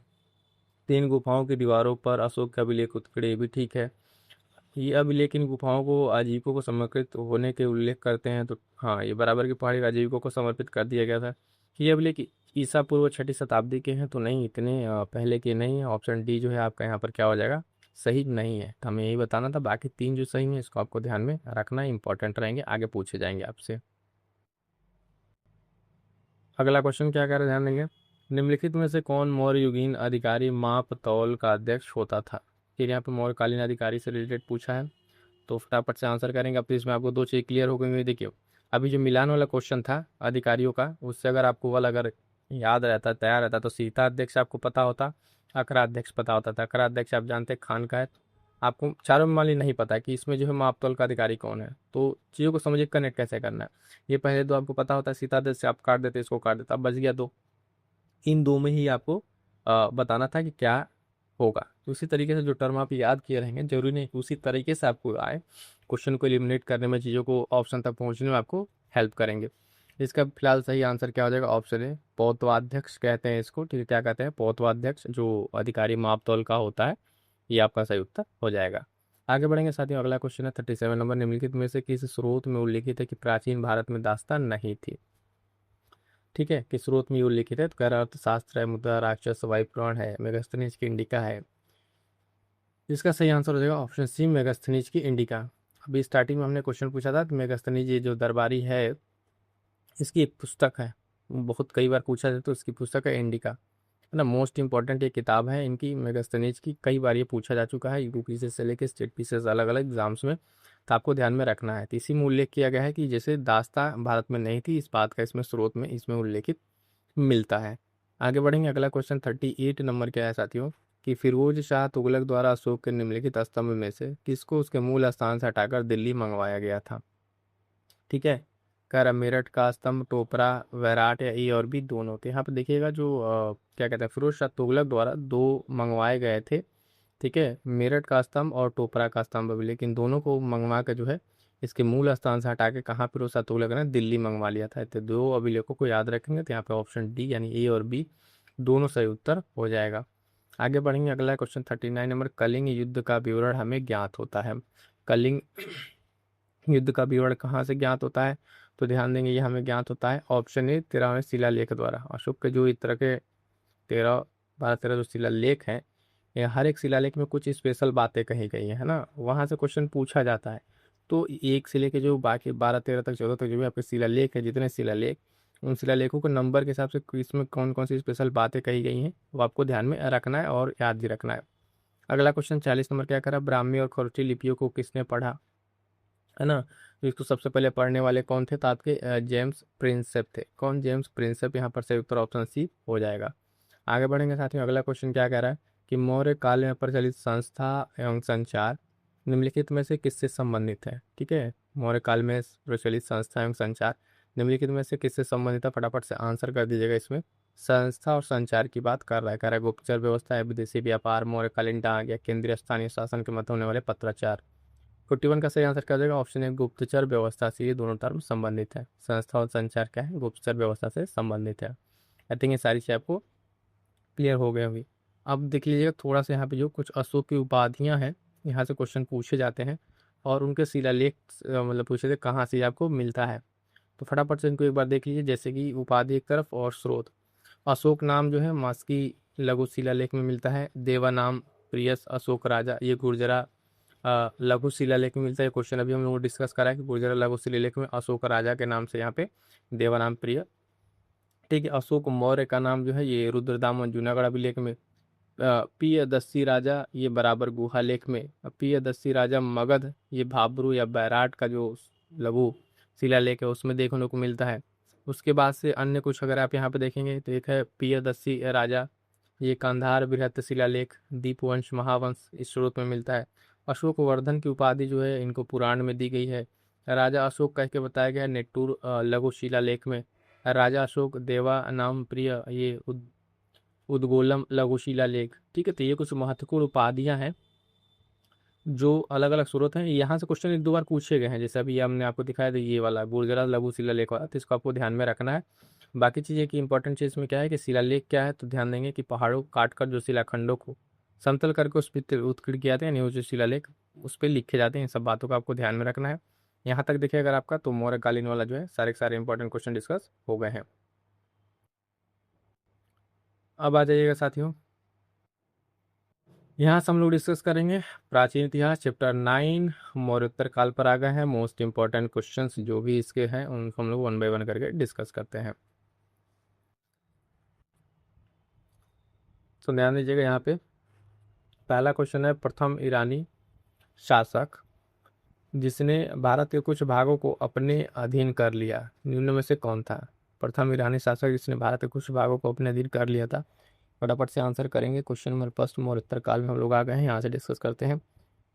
3 गुफाओं की दीवारों पर अशोक के अभिलेख उत्कड़े, ये भी ठीक है। ये अभिलेख इन गुफाओं को आजीविकों को समर्पित होने के उल्लेख करते हैं, तो हाँ ये बराबर की पहाड़ी आजीविकों को समर्पित कर दिया गया था। ये अभिलेख ईसा पूर्व 6ठी शताब्दी के हैं, तो नहीं इतने पहले के नहीं है। ऑप्शन डी जो है आपका यहाँ पर क्या हो जाएगा, सही नहीं है। तो हमें यही बताना था, बाकी 3 जो सही है इसको आपको ध्यान में रखना, इंपॉर्टेंट रहेंगे, आगे पूछे जाएंगे आपसे। अगला क्वेश्चन क्या कह रहे हैं, ध्यान देंगे, निम्नलिखित में से कौन मौर्य युगीन अधिकारी माप तौल का अध्यक्ष होता था। ठीक है, यहाँ पर मौर्यकालीन अधिकारी से रिलेटेड पूछा है, तो फटाफट से आंसर करेंगे। अब तो इसमें आपको 2 चीज़ क्लियर हो गई। देखिए अभी जो मिलान वाला क्वेश्चन था अधिकारियों का, उससे अगर आपको वाला अगर याद रहता, तैयार रहता, तो सीता अध्यक्ष आपको पता होता, अकरा अध्यक्ष पता होता था। अकरा अध्यक्ष आप जानते हैं खान का है, आपको चारों में माली नहीं पता है कि इसमें जो है मापतौल का अधिकारी कौन है। तो चीज़ों को समझिए कनेक्ट कैसे करना है। ये पहले तो आपको पता होता है, सीता अध्यक्ष से आप काट देते, इसको काट देता, अब बच गया 2। इन 2 में ही आपको बताना था कि क्या होगा। तो उसी तरीके से जो टर्म आप याद किए रहेंगे, जरूरी नहीं उसी तरीके से आपको आए, क्वेश्चन को एलिमिनेट करने में, चीज़ों को ऑप्शन तक पहुंचने में आपको हेल्प करेंगे। इसका फिलहाल सही आंसर क्या हो जाएगा, ऑप्शन है पौतवाध्यक्ष कहते हैं इसको। ठीक है, क्या कहते हैं, पौतवाध्यक्ष, जो अधिकारी मापतौल का होता है, ये आपका सही उत्तर हो जाएगा। आगे बढ़ेंगे साथियों, अगला क्वेश्चन है 37 नंबर, निम्नलिखित में से किस स्रोत में उल्लिखित है कि प्राचीन भारत में दास्तान नहीं थी। ठीक है, किस स्रोत में ये उल्लिखित है, तो कह रहा अर्थशास्त्र है, मुद्रा राक्षस, वायुपुराण है, मेगास्थनीज की इंडिका है। इसका सही आंसर हो जाएगा ऑप्शन सी, मेगास्थनीज की इंडिका। अभी स्टार्टिंग में हमने क्वेश्चन पूछा था कि मेगास्थनीज ये जो दरबारी है, इसकी एक पुस्तक है, बहुत कई बार पूछा जाता, तो इसकी पुस्तक है इंडिका, है ना। मोस्ट इंपॉर्टेंट ये किताब है इनकी, मेगास्थनीज की, कई बार ये पूछा जा चुका है यूपी से लेकर स्टेट पीसेस अलग अलग एग्जाम्स में, तो आपको ध्यान में रखना है। तो इसी में उल्लेख किया गया है कि जैसे दास्ता भारत में नहीं थी, इस बात का इसमें स्रोत में इसमें उल्लेखित मिलता है। आगे बढ़ेंगे, अगला क्वेश्चन 38 नंबर क्या है साथियों, कि फिरोज शाह तुगलक द्वारा अशोक के निम्नलिखित स्तंभ में से किसको उसके मूल स्थान से हटाकर दिल्ली मंगवाया गया था। ठीक है, कर मेरठ का स्तंभ, टोपरा, वैराट, या ए और बी दोनों। तो यहाँ पे देखिएगा जो क्या कहते हैं, फिरोज शाह तुगलक द्वारा 2 मंगवाए गए थे। ठीक है, मेरठ का स्तंभ और टोपरा का स्तंभ भी, लेकिन दोनों को मंगवा के जो है इसके मूल स्थान से हटा के कहाँ फिरोज शाह तुगलक ने दिल्ली मंगवा लिया था। तो 2 अभिलेखों को याद रखेंगे, तो यहाँ पे ऑप्शन डी यानी ए और बी दोनों सही उत्तर हो जाएगा। आगे बढ़ेंगे, अगला क्वेश्चन 39 नंबर, कलिंग युद्ध का विवरण हमें ज्ञात होता है। कलिंग युद्ध का विवरण कहाँ से ज्ञात होता है, तो ध्यान देंगे ये हमें ज्ञात होता है ऑप्शन ए, 13वें शिलालेख द्वारा। अशोक के जो इस तरह के 12 जो शिलालेख हैं, ये हर एक शिलालेख में कुछ स्पेशल बातें कही गई हैं, है ना, वहाँ से क्वेश्चन पूछा जाता है। तो एक से लेके जो बाकी 12, 13 तक 14 तक जो भी आपके शिलालेख है, जितने शिलालेख, उन शिलालेखों के नंबर के हिसाब से इसमें कौन कौन सी स्पेशल बातें कही गई हैं, वो आपको ध्यान में रखना है और याद भी रखना है। अगला क्वेश्चन 40 नंबर क्या करा, ब्राह्मी और खरोष्ठी लिपियों को किसने पढ़ा, है ना। तो इसको सबसे पहले पढ़ने वाले कौन थे, तो आपके जेम्स प्रिंसेप थे। कौन, जेम्स प्रिंसेप, यहाँ पर सही उत्तर ऑप्शन सी हो जाएगा। आगे बढ़ेंगे साथियों, अगला क्वेश्चन क्या कह रहा है कि मौर्य काल में प्रचलित संस्था एवं संचार निम्नलिखित में से किससे संबंधित है। ठीक है, मौर्य काल में प्रचलित संस्था एवं संचार निम्नलिखित में से किससे संबंधित है, फटाफट से आंसर कर दीजिएगा। इसमें संस्था और संचार की बात कर रहा है, कह रहा है गुप्तचर व्यवस्था है, विदेशी व्यापार, मौर्यकालीन डाक, या केंद्रीय स्थानीय शासन के मध्य होने वाले पत्राचार। 41 का सही आंसर क्या हो जाएगा, ऑप्शन ए, गुप्तचर व्यवस्था से ये दोनों टर्म संबंधित है। संस्था और संचार क्या है, गुप्तचर व्यवस्था से संबंधित है। आई थिंक ये सारी चीज़ आपको क्लियर हो गई होगी। अब देख लीजिएगा थोड़ा सा यहाँ पे जो कुछ अशोक की उपाधियाँ हैं, यहाँ से क्वेश्चन पूछे जाते हैं, और उनके शिलालेख मतलब पूछे थे कहाँ से ये आपको मिलता है। तो फटाफट से इनको एक बार देख लीजिए, जैसे कि उपाधि एक तरफ और स्रोत। अशोक नाम जो है मास्की लघु शिलालेख में मिलता है। देवा नाम प्रियस अशोक राजा, ये गुर्जरा लघु शिलालेख में मिलता है। क्वेश्चन अभी हम लोग डिस्कस करा है कि गुर्जरा लघु शिलालेख में अशोक राजा के नाम से यहाँ पे देवानाम प्रिय। ठीक है, अशोक मौर्य का नाम जो है ये रुद्रदामन जूनागढ़ अभिलेख में। पियदस्सी राजा ये बराबर गुहा लेख में। पियदस्सी राजा मगध ये भाबरू या बैराट का जो लघु शिलालेख है उसमें देखने को मिलता है। उसके बाद से अन्य कुछ अगर आप यहाँ पे देखेंगे तो एक है पियदस्सी राजा ये कांधार बृहत शिलालेख, दीपवंश महावंश इस स्रोत में मिलता है। अशोक वर्धन की उपाधि जो है इनको पुराण में दी गई है। राजा अशोक कह के बताया गया है नेट्टूर लघु शिलालेख में। राजा अशोक देवा नाम प्रिय, ये उद्गोलम लघु शिलालेख। ठीक है, तो ये कुछ महत्वपूर्ण उपाधियां हैं जो अलग अलग स्रोत हैं। यहाँ से क्वेश्चन एक दो बार पूछे गए हैं, जैसे अभी हमने आपको दिखाया था ये वाला गुर्जरा लघु शिलालेख वाला, तो इसको आपको ध्यान में रखना है। बाकी चीज़ें की इंपॉर्टेंट चीज़ में क्या है कि शिलालेख क्या है, तो ध्यान देंगे कि पहाड़ों को काट कर जो शिलाखंडों को समतल करके उस पर उत्कीर्ण किया जाता है, यानी वो जो शिलालेख उस पर लिखे जाते हैं। इन सब बातों को आपको ध्यान में रखना है। यहाँ तक देखिए अगर आपका, तो मौर्यकालीन वाला जो है सारे के सारे इंपॉर्टेंट क्वेश्चन डिस्कस हो गए हैं। अब आ जाइएगा साथियों, यहाँ से हम लोग डिस्कस करेंगे प्राचीन इतिहास चैप्टर 9 मौर्योत्तर काल पर आ गए हैं। मोस्ट इंपॉर्टेंट क्वेश्चंस जो भी इसके हैं उनको हम लोग वन बाय वन करके डिस्कस करते हैं। तो ध्यान दीजिएगा, यहाँ पे पहला क्वेश्चन है, प्रथम ईरानी शासक जिसने भारत के कुछ भागों को अपने अधीन कर लिया, निम्न में से कौन था? प्रथम ईरानी शासक जिसने भारत के कुछ भागों को अपने अधीन कर लिया था। फटाफट से आंसर करेंगे। क्वेश्चन नंबर फर्स्ट, मौर्योत्तर काल में हम लोग आ गए हैं, यहाँ से डिस्कस करते हैं।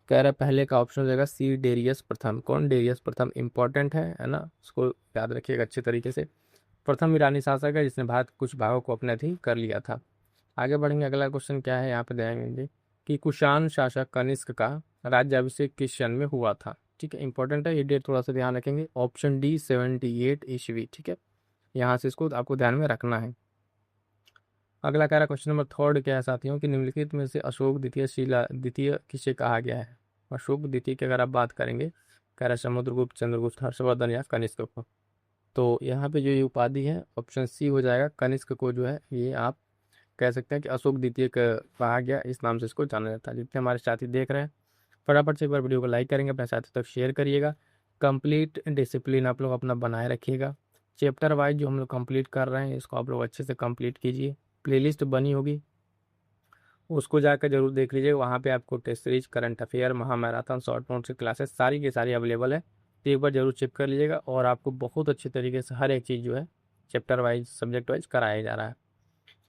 कह रहा है पहले का ऑप्शन हो जाएगा सी, डेरियस प्रथम। कौन डेरियस प्रथम? इंपॉर्टेंट है ना, उसको याद रखिएगा अच्छे तरीके से। प्रथम ईरानी शासक है जिसने भारत के कुछ भागों को अपने अधीन कर लिया था। आगे बढ़ेंगे, अगला क्वेश्चन क्या है यहाँ पे देंगे कि कुषाण शासक कनिष्क का राज्याभिषेक किस सन में हुआ था। ठीक है, इंपॉर्टेंट है ये डेट, थोड़ा सा ध्यान रखेंगे। ऑप्शन डी 78 ईस्वी। ठीक है, यहाँ से इसको आपको ध्यान में रखना है। अगला कह रहा क्वेश्चन नंबर थर्ड क्या है साथियों कि निम्नलिखित में से अशोक द्वितीय किसे कहा गया है? अशोक द्वितीय की अगर आप बात करेंगे, कह रहा है समुद्रगुप्त, चंद्रगुप्त, हर्षवर्धन या कनिष्क को। तो यहाँ पे जो ये उपाधि है ऑप्शन सी हो जाएगा। कनिष्क को जो है ये आप कह सकते हैं कि अशोक द्वितीय कहा गया, इस नाम से इसको जाना जाता है। जितने हमारे साथी देख रहे हैं फटाफट से एक बार वीडियो को लाइक करेंगे, अपने साथियों तक शेयर करिएगा। कंप्लीट डिसिप्लिन आप लोग अपना बनाए रखिएगा। चैप्टर वाइज जो हम लोग कंप्लीट कर रहे हैं इसको आप लोग अच्छे से कंप्लीट कीजिए। प्लेलिस्ट बनी होगी उसको जाकर जरूर देख लीजिए, वहाँ पे आपको टेस्ट सीरीज, करंट अफेयर, महामैराथन, शॉर्ट नोट्स की क्लासेस सारी की सारी अवेलेबल है। तो एक बार जरूर चेक कर लीजिएगा और आपको बहुत अच्छे तरीके से हर एक चीज़ जो है चैप्टर वाइज सब्जेक्ट वाइज कराया जा रहा है।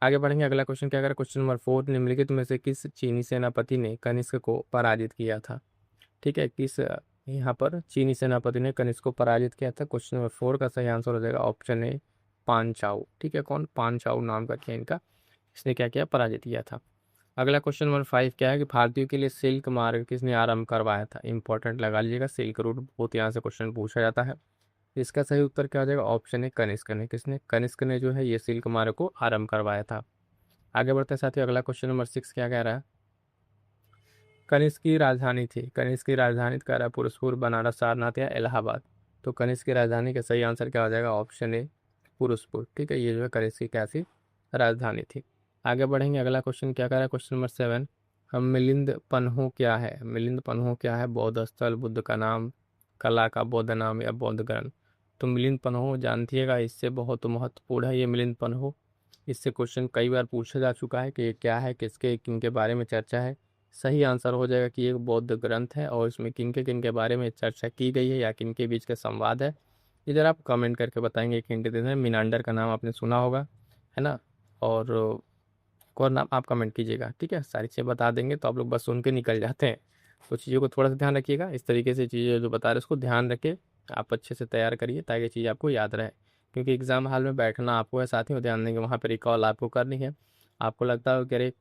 आगे बढ़ेंगे, अगला क्वेश्चन क्या करें, क्वेश्चन नंबर 4, निम्नलिखित में से किस चीनी सेनापति ने कनिष्क को पराजित किया था? ठीक है, किस यहाँ पर चीनी सेनापति ने कनिष्क को पराजित किया था? क्वेश्चन नंबर 4 का सही आंसर हो जाएगा ऑप्शन ए, पांचाऊ। ठीक है, कौन? पांचाऊ नाम का क्या इनका, इसने क्या किया? पराजित किया था। अगला क्वेश्चन नंबर 5 क्या है कि भारतीयों के लिए सिल्क मार्ग किसने आरंभ करवाया था? इंपॉर्टेंट लगा लीजिएगा, सिल्क रूट बहुत यहाँ से क्वेश्चन पूछा जाता है। इसका सही उत्तर क्या हो जाएगा? ऑप्शन है कनिष्क ने। किसने? कनिष्क ने जो है ये सिल्क मार्ग को आरंभ करवाया था। आगे बढ़ते हैं साथियों, अगला क्वेश्चन नंबर 6 क्या कह रहा है? कनिष्क की राजधानी थी, कनिष्क की राजधानी कह रहा है पुरुषपुर, बनारस, सारनाथ या इलाहाबाद। तो कनिष्क की राजधानी का सही आंसर क्या हो जाएगा? Option A, Purushpur. ठीक है, ये जो है कनिष्क की क्या सी राजधानी थी। आगे बढ़ेंगे, अगला क्वेश्चन क्या कर रहा है, क्वेश्चन नंबर 7, हम मिलिंद पन्हो क्या है? मिलिंद पन्हो क्या है? बौद्ध स्थल, बुद्ध का नाम, कला का बौद्ध नाम या बौद्ध ग्रंथ। तो मिलिंद पन्हो जानतीएगा, इससे बहुत महत्वपूर्ण है ये मिलिंद पन्हो। इससे क्वेश्चन कई बार पूछा जा चुका है कि ये क्या है, किसके किनके बारे में चर्चा है। सही आंसर हो जाएगा कि ये बौद्ध ग्रंथ है और इसमें किनके बारे में चर्चा की गई है या किनके बीच का संवाद है। इधर आप कमेंट करके बताएंगे, एक हिंट देते हैं। मिनांडर का नाम आपने सुना होगा, है ना, और एक और नाम आप कमेंट कीजिएगा। ठीक है, सारी चीज़ें बता देंगे तो आप लोग बस सुन के निकल जाते हैं। तो चीज़ों को थोड़ा सा ध्यान रखिएगा, इस तरीके से चीज़ें जो बता रहे हैं उसको ध्यान रखिए, आप अच्छे से तैयार करिए ताकि चीज़ आपको याद रहे। क्योंकि एग्जाम हॉल में बैठना आपको है, साथ ही ध्यान देंगे वहाँ पर रिकॉल आपको करनी है। आपको लगता है कि अरे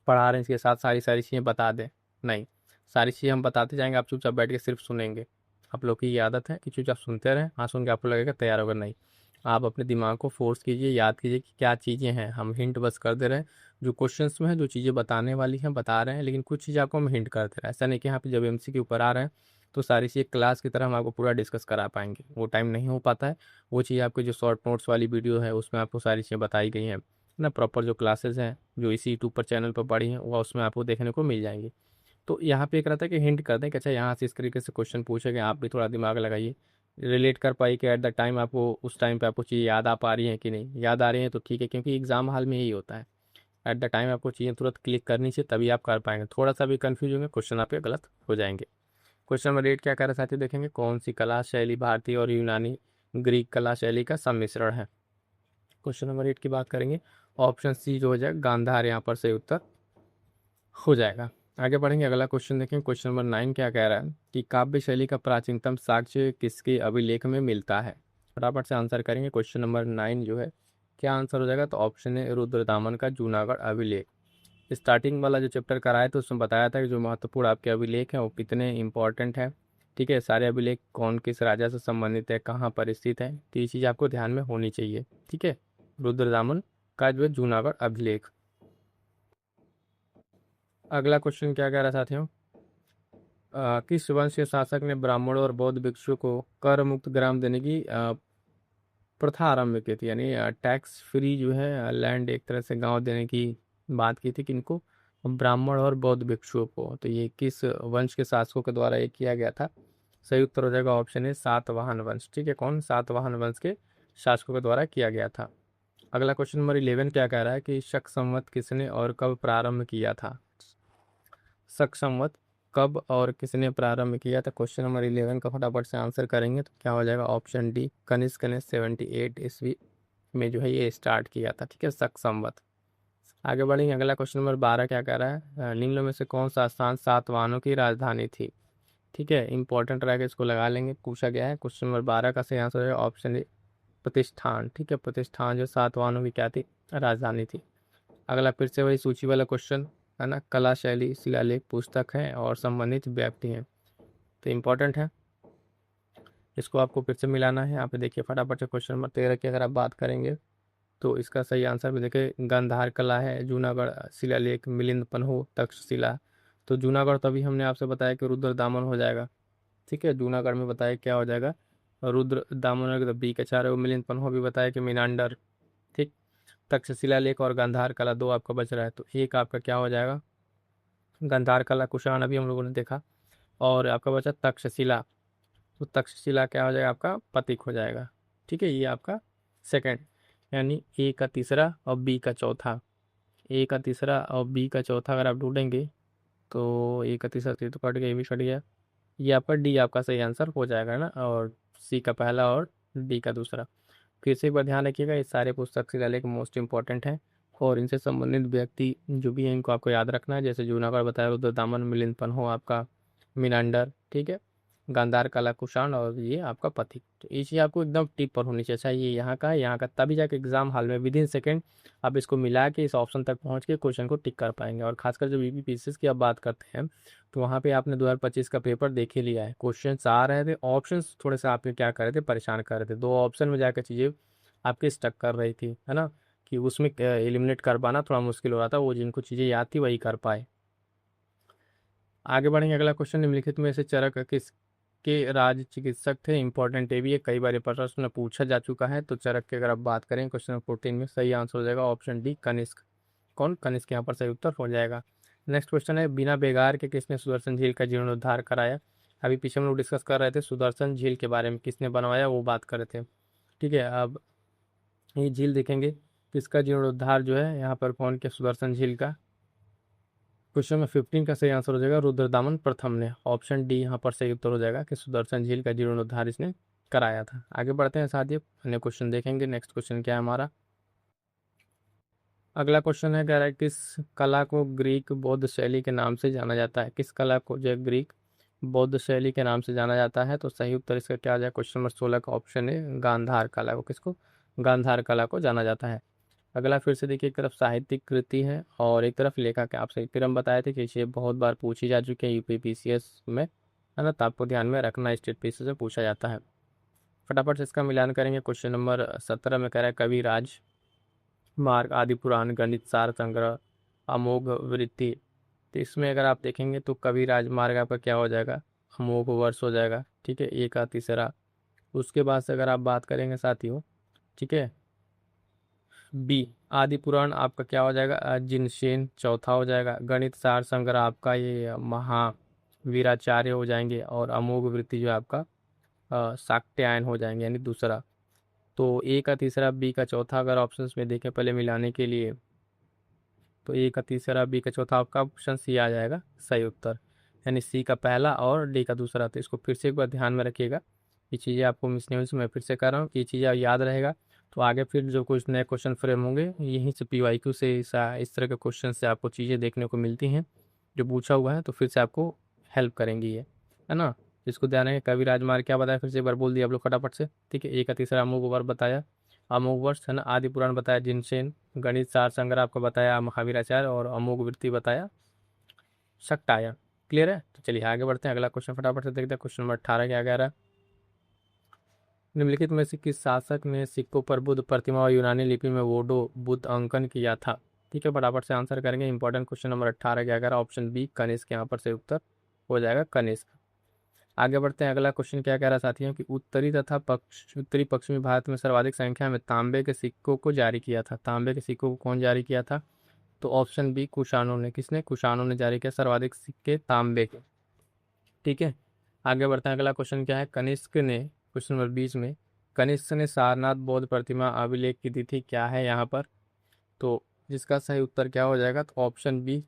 पढ़ा रहे हैं इसके साथ सारी सारी चीज़ें बता दें, नहीं, सारी चीज़ें हम बताते जाएंगे, आप चुपचाप बैठ के सिर्फ सुनेंगे। आप लोग की ये आदत है कि चुपचाप सुनते रहें, हाँ सुन के आपको लगेगा तैयार होगा, नहीं, आप अपने दिमाग को फोर्स कीजिए, याद कीजिए कि क्या चीज़ें हैं। हम हिंट बस कर दे रहे हैं, जो क्वेश्चंस में है जो चीज़ें बताने वाली हैं बता रहे हैं, लेकिन कुछ चीज़ आपको हम हिंट कर दे रहे हैं। ऐसा नहीं कि यहाँ पे जब एमसी के ऊपर आ रहे हैं तो सारी चीज़ें क्लास की तरह हम आपको पूरा डिस्कस करा पाएंगे, वो टाइम नहीं हो पाता है। वो चीज़ आपके जो शॉर्ट नोट्स वाली वीडियो है उसमें आपको सारी चीज़ें बताई गई हैं ना, प्रॉपर जो क्लासेस हैं जो इसी यूट्यूब पर चैनल पर पढ़ी हैं वो उसमें आपको देखने को मिल जाएंगी। तो यहाँ पे एक रहता है कि हिंट कर दें कि अच्छा यहाँ से इस तरीके से क्वेश्चन पूछे गए, आप भी थोड़ा दिमाग लगाइए, रिलेट कर पाइए कि एट द टाइम आपको उस टाइम पे आपको चीज़ें याद आ पा रही हैं कि नहीं। याद आ रही हैं तो ठीक है, क्योंकि एग्जाम हॉल में यही होता है, एट द टाइम आपको चीज़ें तुरंत क्लिक करनी चाहिए, तभी आप कर पाएंगे। थोड़ा सा भी कन्फ्यूज होंगे क्वेश्चन आपके गलत हो जाएंगे। क्वेश्चन नंबर 8 क्या कर रहे साथी देखेंगे, कौन सी कला शैली भारतीय और यूनानी ग्रीक कला शैली का सम्मिश्रण है? क्वेश्चन नंबर 8 की बात करेंगे, ऑप्शन सी जो हो जाएगा गांधार यहाँ पर सही उत्तर हो जाएगा। आगे बढ़ेंगे, अगला क्वेश्चन देखें। क्वेश्चन नंबर 9 क्या कह रहा है कि काव्य शैली का प्राचीनतम साक्ष्य किसके अभिलेख में मिलता है। फटाफट से आंसर करेंगे। क्वेश्चन नंबर 9 जो है क्या आंसर हो जाएगा, तो ऑप्शन है रुद्रदामन का जूनागढ़ अभिलेख। स्टार्टिंग वाला जो चैप्टर कराया था उसमें बताया था कि जो महत्वपूर्ण आपके अभिलेख हैं वो कितने इंपॉर्टेंट हैं। ठीक है, सारे अभिलेख कौन किस राजा से संबंधित है, कहाँ पर स्थित है, तो ये चीज़ आपको ध्यान में होनी चाहिए। ठीक है, रुद्रदामन का जो है जूनागढ़ अभिलेख। अगला क्वेश्चन क्या कह रहा है साथियों, किस वंश के शासक ने ब्राह्मणों और बौद्ध भिक्षुओं को कर मुक्त ग्राम देने की प्रथा आरंभ की थी, यानी टैक्स फ्री जो है लैंड एक तरह से गांव देने की बात की थी किनको, ब्राह्मण और बौद्ध भिक्षुओं को। तो ये किस वंश के शासकों के द्वारा ये किया गया था, सही उत्तर हो जाएगा ऑप्शन है सातवाहन वंश। ठीक है, कौन, सातवाहन वंश के शासकों के द्वारा किया गया था। अगला क्वेश्चन नंबर 11 क्या कह रहा है कि शक संवत किसने और कब प्रारंभ किया था। शक संवत कब और किसने प्रारंभ किया था, क्वेश्चन नंबर 11 का फटाफट से आंसर करेंगे तो क्या हो जाएगा, ऑप्शन डी कनिष्क ने 78 ईस्वी में जो है ये स्टार्ट किया था। ठीक है, शक संवत। आगे बढ़ेंगे, अगला क्वेश्चन नंबर 12 क्या कह रहा है, निम्न में से कौन सा स्थान सातवाहनों की राजधानी थी। ठीक है, इंपॉर्टेंट रहेगा, इसको लगा लेंगे, पूछा गया है। क्वेश्चन नंबर 12 का सही आंसर है ऑप्शन ए प्रतिष्ठान। ठीक है, प्रतिष्ठान जो सातवाहनों की क्या थी, राजधानी थी। अगला फिर से वही सूची वाला क्वेश्चन है ना, कला शैली शिलालेख पुस्तक है और संबंधित व्यक्ति हैं, तो इम्पोर्टेंट है, इसको आपको फिर से मिलाना है। यहाँ पे देखिए फटाफट से क्वेश्चन नंबर 13 की अगर आप बात करेंगे तो इसका सही आंसर भी देखिए गांधार कला है, जूनागढ़ शिलालेख, मिलिंद पन्हो, तक्षशिला। तो जूनागढ़ तो अभी हमने आपसे बताया कि रुद्र दामन हो जाएगा। ठीक है, जूनागढ़ में बताया क्या हो जाएगा, रुद्र दामन बी के चार है, मिलिंद पन्हो भी बताया कि मीनांडर। ठीक, तक्षशिला लेख और गांधार कला दो आपका बच रहा है, तो एक आपका क्या हो जाएगा, गांधार कला कुषाण अभी हम लोगों ने देखा, और आपका बचा तक्षशिला, तो तक्षशिला क्या हो जाएगा, आपका प्रतीक हो जाएगा। ठीक है, ये आपका सेकंड, यानी ए का तीसरा और बी का चौथा, ए का तीसरा और बी का चौथा अगर आप ढूंढेंगे तो ए का तीसरा तो कट गया, ये भी कट गया, ये आपका डी आपका सही आंसर हो जाएगा ना, और सी का पहला और डी का दूसरा। फिर से एक बार ध्यान रखिएगा, ये सारे पुस्तक शिलालेख मोस्ट इंपॉर्टेंट हैं और इनसे संबंधित व्यक्ति जो भी हैं इनको आपको याद रखना है। जैसे जूनागढ़ बताया रुद्र दामन, मिलिंद पन्हो आपका मीनांडर, ठीक है, गांधार कला कुषाण और ये आपका पथिक। तो ये चीज़ आपको एकदम टिप पर होनी चाहिए, अच्छा ये यहाँ का है यहाँ का, तभी जाके एग्जाम हॉल में विद इन सेकेंड आप इसको मिला के इस ऑप्शन तक पहुँच के क्वेश्चन को टिक कर पाएंगे। और खासकर जो बीबीपीसीएस की आप बात करते हैं तो वहाँ पे आपने 2025 का पेपर देख ही लिया है, क्वेश्चन आ रहे थे, ऑप्शन थोड़े से आपके क्या कर रहे थे, परेशान कर रहे थे, दो ऑप्शन में जाकर चीज़ें आपके स्टक कर रही थी, है ना, कि उसमें एलिमिनेट कर पाना थोड़ा मुश्किल हो रहा था, वो जिनको चीज़ें याद थी वही कर पाए। आगे बढ़ेंगे, अगला क्वेश्चन, निम्नलिखित में से चरक किसके राज चिकित्सक थे, इंपॉर्टेंट है भी है, कई बार ये प्रश्न पूछा जा चुका है। तो चरक की अगर आप बात करें क्वेश्चन नंबर 14 में सही आंसर हो जाएगा ऑप्शन डी कनिष्क। कौन, कनिष्क यहाँ पर सही उत्तर हो जाएगा। नेक्स्ट क्वेश्चन है, बिना बेगार के किसने सुदर्शन झील का जीर्णोद्धार कराया। अभी पीछे हम लोग डिस्कस कर रहे थे सुदर्शन झील के बारे में, किसने बनवाया वो बात कर रहे थे। ठीक है, अब ये झील देखेंगे किसका जीर्णोद्धार जो है यहाँ पर कौन के, सुदर्शन झील का। क्वेश्चन में 15 का सही आंसर हो जाएगा रुद्रदामन प्रथम ने, ऑप्शन डी यहाँ पर सही उत्तर हो जाएगा कि सुदर्शन झील का जीर्णोद्धार इसने कराया था। आगे बढ़ते हैं साथियों, अन्य क्वेश्चन देखेंगे। नेक्स्ट क्वेश्चन क्या है हमारा, अगला क्वेश्चन है, कह रहा है किस कला को ग्रीक बौद्ध शैली के नाम से जाना जाता है, किस कला को जो है ग्रीक बौद्ध शैली के नाम से जाना जाता है। तो सही उत्तर इसका क्या आ जाए, क्वेश्चन नंबर 16 का ऑप्शन है गांधार कला को, किसको, गांधार कला को जाना जाता है। अगला फिर से देखिए, एक तरफ साहित्यिक कृति है और एक तरफ लेखक है। आपसे फिर हम बताए थे कि ये बहुत बार पूछी जा चुकी है यूपीपीसीएस में, है ना, तो आपको ध्यान में रखना, स्टेट पीसीएस में पूछा जाता है। फटाफट से इसका मिलान करेंगे। क्वेश्चन नंबर 17 में कह रहा है कविराज मार्ग, आदि पुराण, गणित सार संग्रह, अमोघ वृत्ति। तो इसमें अगर आप देखेंगे तो कविराज मार्ग आपका क्या हो जाएगा, अमोघ वर्ष हो जाएगा। ठीक है, एक का तीसरा। उसके बाद से अगर आप बात करेंगे साथियों, ठीक है, बी आदि पुराण आपका क्या हो जाएगा, जिनशेन चौथा हो जाएगा। गणित सार संग्रह आपका ये महावीराचार्य हो जाएंगे, और अमोघ वृत्ति जो है आपका शाक्त्यायन हो जाएंगे, यानी दूसरा। तो ए का तीसरा बी का चौथा अगर ऑप्शंस में देखें पहले मिलाने के लिए, तो ए का तीसरा बी का चौथा आपका ऑप्शन सी आ जाएगा सही उत्तर, यानी सी का पहला और डी का दूसरा। तो इसको फिर से एक बार ध्यान में रखिएगा, ये चीज़ें आपको मिस नहीं हुई, मैं फिर से कर रहा हूँ, ये चीज़ें याद रहेगा। तो आगे फिर जो कुछ नए क्वेश्चन फ्रेम होंगे यहीं से PYQ से इस तरह के क्वेश्चन से आपको चीज़ें देखने को मिलती हैं जो पूछा हुआ है, तो फिर से आपको हेल्प करेंगी ये, है ना। इसको ध्यान रखें। कवि राजमार्ग क्या बताया, फिर से एक बार बोल दिया आप लोग फटाफट से, ठीक है। एक का तीसरा अमोघ वर्ष बताया, अमोघ वर्ष, है ना। आदि पुराण बताया जिनसेन, गणित सार संग्रह आपको बताया महावीराचार्य, और अमोघ वृत्ति बताया शाक्टायन। क्लियर है। तो चलिए आगे बढ़ते हैं, अगला क्वेश्चन फटाफट से देखते हैं। क्वेश्चन नंबर 18 क्या कह रहा है, निम्नलिखित में से किस शासक ने सिक्कों पर बुद्ध प्रतिमा और यूनानी लिपि में वोडो बुद्ध अंकन किया था। ठीक है, फटाफट से आंसर करेंगे। इंपॉर्टेंट क्वेश्चन नंबर 18 क्या कह रहा है, ऑप्शन बी कनिष्क यहाँ पर से उत्तर हो जाएगा कनिष्क। आगे बढ़ते हैं, अगला क्वेश्चन क्या कह रहा है साथियों कि उत्तरी पश्चिमी भारत में सर्वाधिक संख्या में तांबे के सिक्कों को जारी किया था। तांबे के सिक्कों को कौन जारी किया था, तो ऑप्शन बी कुषाणों ने। किसने, कुषाणों ने जारी किया सर्वाधिक सिक्के तांबे के। ठीक है, आगे बढ़ते हैं, अगला क्वेश्चन क्या है, कनिष्क ने, क्वेश्चन नंबर 20 में, कनिष्क ने सारनाथ बौद्ध प्रतिमा अभिलेख की तिथि क्या है यहाँ पर, तो जिसका सही उत्तर क्या हो जाएगा, तो ऑप्शन बी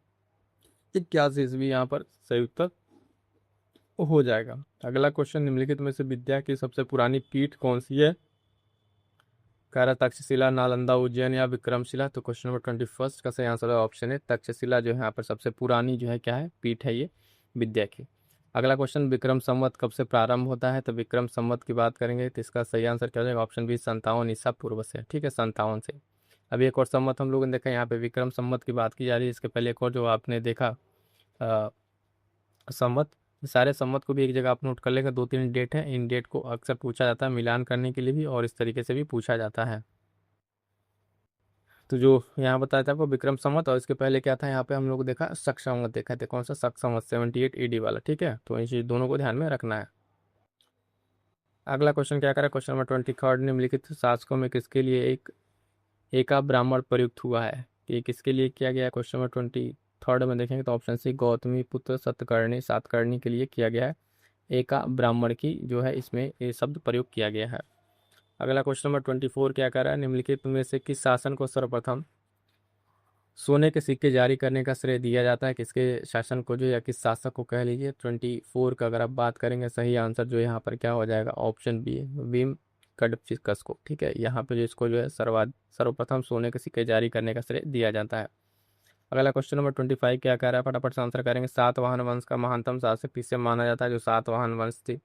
81 ईस्वी यहाँ पर सही उत्तर हो जाएगा। अगला क्वेश्चन, निम्नलिखित में से विद्या की सबसे पुरानी पीठ कौन सी है, कह रहा तक्षशिला, नालंदा, उज्जैन या विक्रमशिला। तो क्वेश्चन नंबर 21 का सही आंसर ऑप्शन है तक्षशिला, जो है यहाँ पर सबसे पुरानी जो है क्या है, पीठ है ये विद्या की। अगला क्वेश्चन, विक्रम संवत कब से प्रारंभ होता है, तो विक्रम संवत की बात करेंगे तो इसका सही आंसर क्या हो जाएगा, ऑप्शन बी 57 ईसा पूर्व से। ठीक है, 57 से। अभी एक और संवत हम लोगों ने देखा, यहाँ पे विक्रम संवत की बात की जा रही है। इसके पहले एक और जो आपने देखा संवत, सारे संवत को भी एक जगह आप नोट कर लेगा। 2-3 डेट है, इन डेट को अक्सर पूछा जाता है मिलान करने के लिए भी, और इस तरीके से भी पूछा जाता है। तो जो यहाँ बताया था आपको विक्रम संवत, और इसके पहले क्या था यहाँ पे हम लोग देखा शक संवत देखा थे, कौन सा, शक संवत 78 AD वाला। ठीक है, तो इन चीज दोनों को ध्यान में रखना है। अगला क्वेश्चन क्या करें, क्वेश्चन नंबर 23, निम्नलिखित शासकों में किसके लिए एका ब्राह्मण प्रयुक्त हुआ है, कि किसके लिए किया गया है। क्वेश्चन नंबर 23 में देखेंगे तो ऑप्शन सी गौतमी पुत्र सातकर्णी के लिए किया गया है। एका ब्राह्मण की जो है इसमें ये शब्द प्रयोग किया गया है। अगला क्वेश्चन नंबर 24 क्या कर रहा है, निम्नलिखित में से किस शासन को सर्वप्रथम सोने के सिक्के जारी करने का श्रेय दिया जाता है, किसके शासन को जो, या किस शासक को कह लीजिए। 24 का अगर आप बात करेंगे, सही आंसर जो यहाँ पर क्या हो जाएगा, ऑप्शन बी भीम कडफिकस को। ठीक है, यहाँ पे जो इसको जो है सर्वप्रथम सोने के सिक्के जारी करने का श्रेय दिया जाता है। अगला क्वेश्चन नंबर 25 क्या कह रहा है, फटाफट से आंसर करेंगे। सातवाहन वंश का महानतम शासक किसे माना जाता है, जो सातवाहन वंश थी।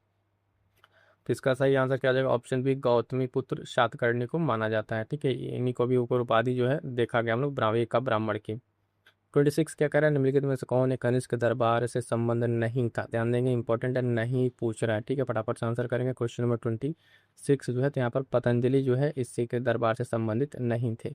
तो इसका सही आंसर क्या हो जाएगा, ऑप्शन बी गौतमी पुत्र सातकर्णी को माना जाता है। ठीक है, इन्हीं को भी ऊपर उपाधि जो है देखा गया हम लोग ब्राह्मण का ब्राह्मण की। 26 क्या कह रहा है, निम्नलिखित में से कौन है कनिष्क दरबार से संबंध नहीं था। ध्यान देंगे, इंपॉर्टेंट है, नहीं पूछ रहा है। ठीक है, फटाफट से आंसर करेंगे। क्वेश्चन नंबर 26 जो है, तो यहाँ पर पतंजलि जो है इससे के दरबार से संबंधित नहीं थे।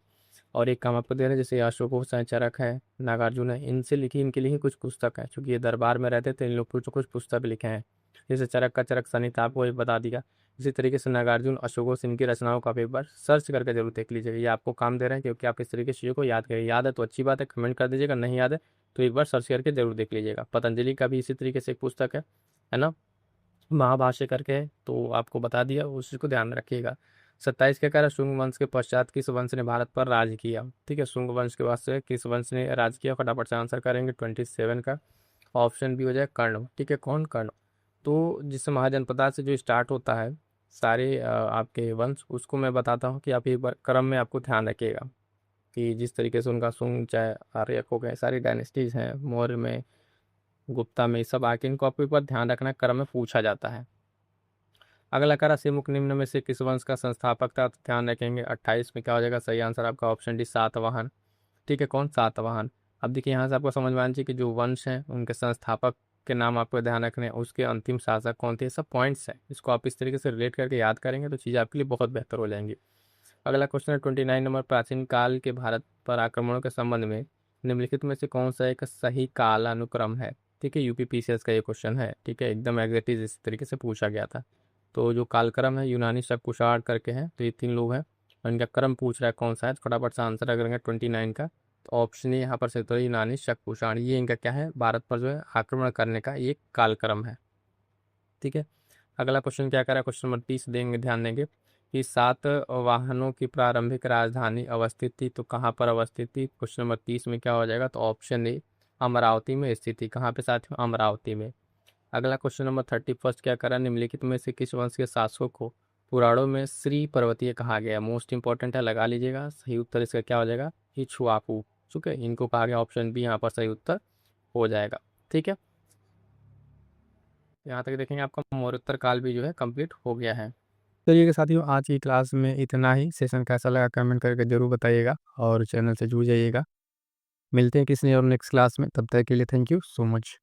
और एक काम आपको दे रहे हैं, जैसे अशोक चरक है, नागार्जुन है, इनसे लिखी, इनकी लिखी कुछ पुस्तक है, क्योंकि ये दरबार में रहते थे, इन लोग कुछ पुस्तक लिखे हैं। जैसे चरक का चरक संहिता आपको ये बता दिया। इसी तरीके से नागार्जुन, अशोक, इनकी रचनाओं का आप एक बार सर्च करके जरूर देख लीजिएगा। ये आपको काम दे रहे हैं क्योंकि आप इस तरीके से चीज़ों को याद करें। याद है तो अच्छी बात है, कमेंट कर दीजिएगा, नहीं याद है तो एक बार सर्च करके जरूर देख लीजिएगा। पतंजलि का भी इसी तरीके से एक पुस्तक है ना, महाभाष्य करके है, तो आपको बता दिया, उस चीज़ को ध्यान में रखिएगा। 27 के कारण शुंग वंश के पश्चात किस वंश ने भारत पर राज किया। ठीक है, शुंग वंश के बाद से किस वंश ने राज किया, फटाफट से आंसर करेंगे। 27 का ऑप्शन भी हो जाए कर्ण। ठीक है, कौन, कर्ण। तो जिससे महाजनपदा से जो स्टार्ट होता है सारे आपके वंश, उसको मैं बताता हूँ कि आप एक बार क्रम में आपको ध्यान रखिएगा कि जिस तरीके से उनका शुंग, चाहे आर्यक हो गए, सारी डायनेस्टीज हैं, मौर्य में, गुप्ता में, सब आके इनको आपको एक बार ध्यान रखना, क्रम में पूछा जाता है। अगला करा सिमुक निम्न में से किस वंश का संस्थापक था, तो ध्यान रखेंगे 28 में क्या हो जाएगा, सही आंसर आपका ऑप्शन डी सातवाहन। ठीक है, कौन, सातवाहन। अब देखिए यहाँ से आपको समझ में आना चाहिए कि जो वंश है उनके संस्थापक के नाम आपको ध्यान रखने हैं, उसके अंतिम शासक कौन थे, सब पॉइंट्स हैं। इसको आप इस तरीके से रिलेट करके याद करेंगे तो चीज़ें आपके लिए बहुत बेहतर हो जाएंगी। अगला क्वेश्चन है 29 नंबर, प्राचीन काल के भारत पर आक्रमणों के संबंध में निम्नलिखित में से कौन सा एक सही कालानुक्रम है। ठीक है, UPPCS का ये क्वेश्चन है। ठीक है, एकदम एग्जैक्ट इस तरीके से पूछा गया था। तो जो कालक्रम है, यूनानी शक कुषाण करके हैं, तो ये 3 लोग हैं और इनका क्रम पूछ रहा है कौन सा है। फटाफट से आंसर करेंगे 29 का, तो ऑप्शन यहाँ पर से तो यूनानी शक कुषाण, ये इनका क्या है, भारत पर जो है आक्रमण करने का ये कालक्रम है। ठीक है, अगला क्वेश्चन क्या करा है, क्वेश्चन नंबर 30 देंगे, ध्यान देंगे कि सातवाहनों की प्रारंभिक राजधानी अवस्थित थी, तो कहाँ पर अवस्थित थी। क्वेश्चन नंबर 30 में क्या हो जाएगा, तो ऑप्शन ए अमरावती में स्थित थी। कहाँ पे साथियों, अमरावती में। अगला क्वेश्चन नंबर 31 क्या करा, निम्नलिखित में से किस वंश के शासकों को पुराणों में श्री पर्वतीय कहा गया? मोस्ट इंपॉर्टेंट है, लगा लीजिएगा। सही उत्तर इसका क्या हो जाएगा? इक्ष्वाकु। ठीक है, इनको कहा गया, ऑप्शन बी यहाँ पर सही उत्तर हो जाएगा। ठीक है, यहाँ तक देखेंगे आपका मौर्योत्तर काल भी जो है कंप्लीट हो गया है। चलिए साथियों, आज की क्लास में इतना ही। सेशन कैसा लगा कमेंट करके ज़रूर बताइएगा और चैनल से जुड़ जाइएगा। मिलते हैं किसी और नेक्स्ट क्लास में, तब तक के लिए थैंक यू सो मच।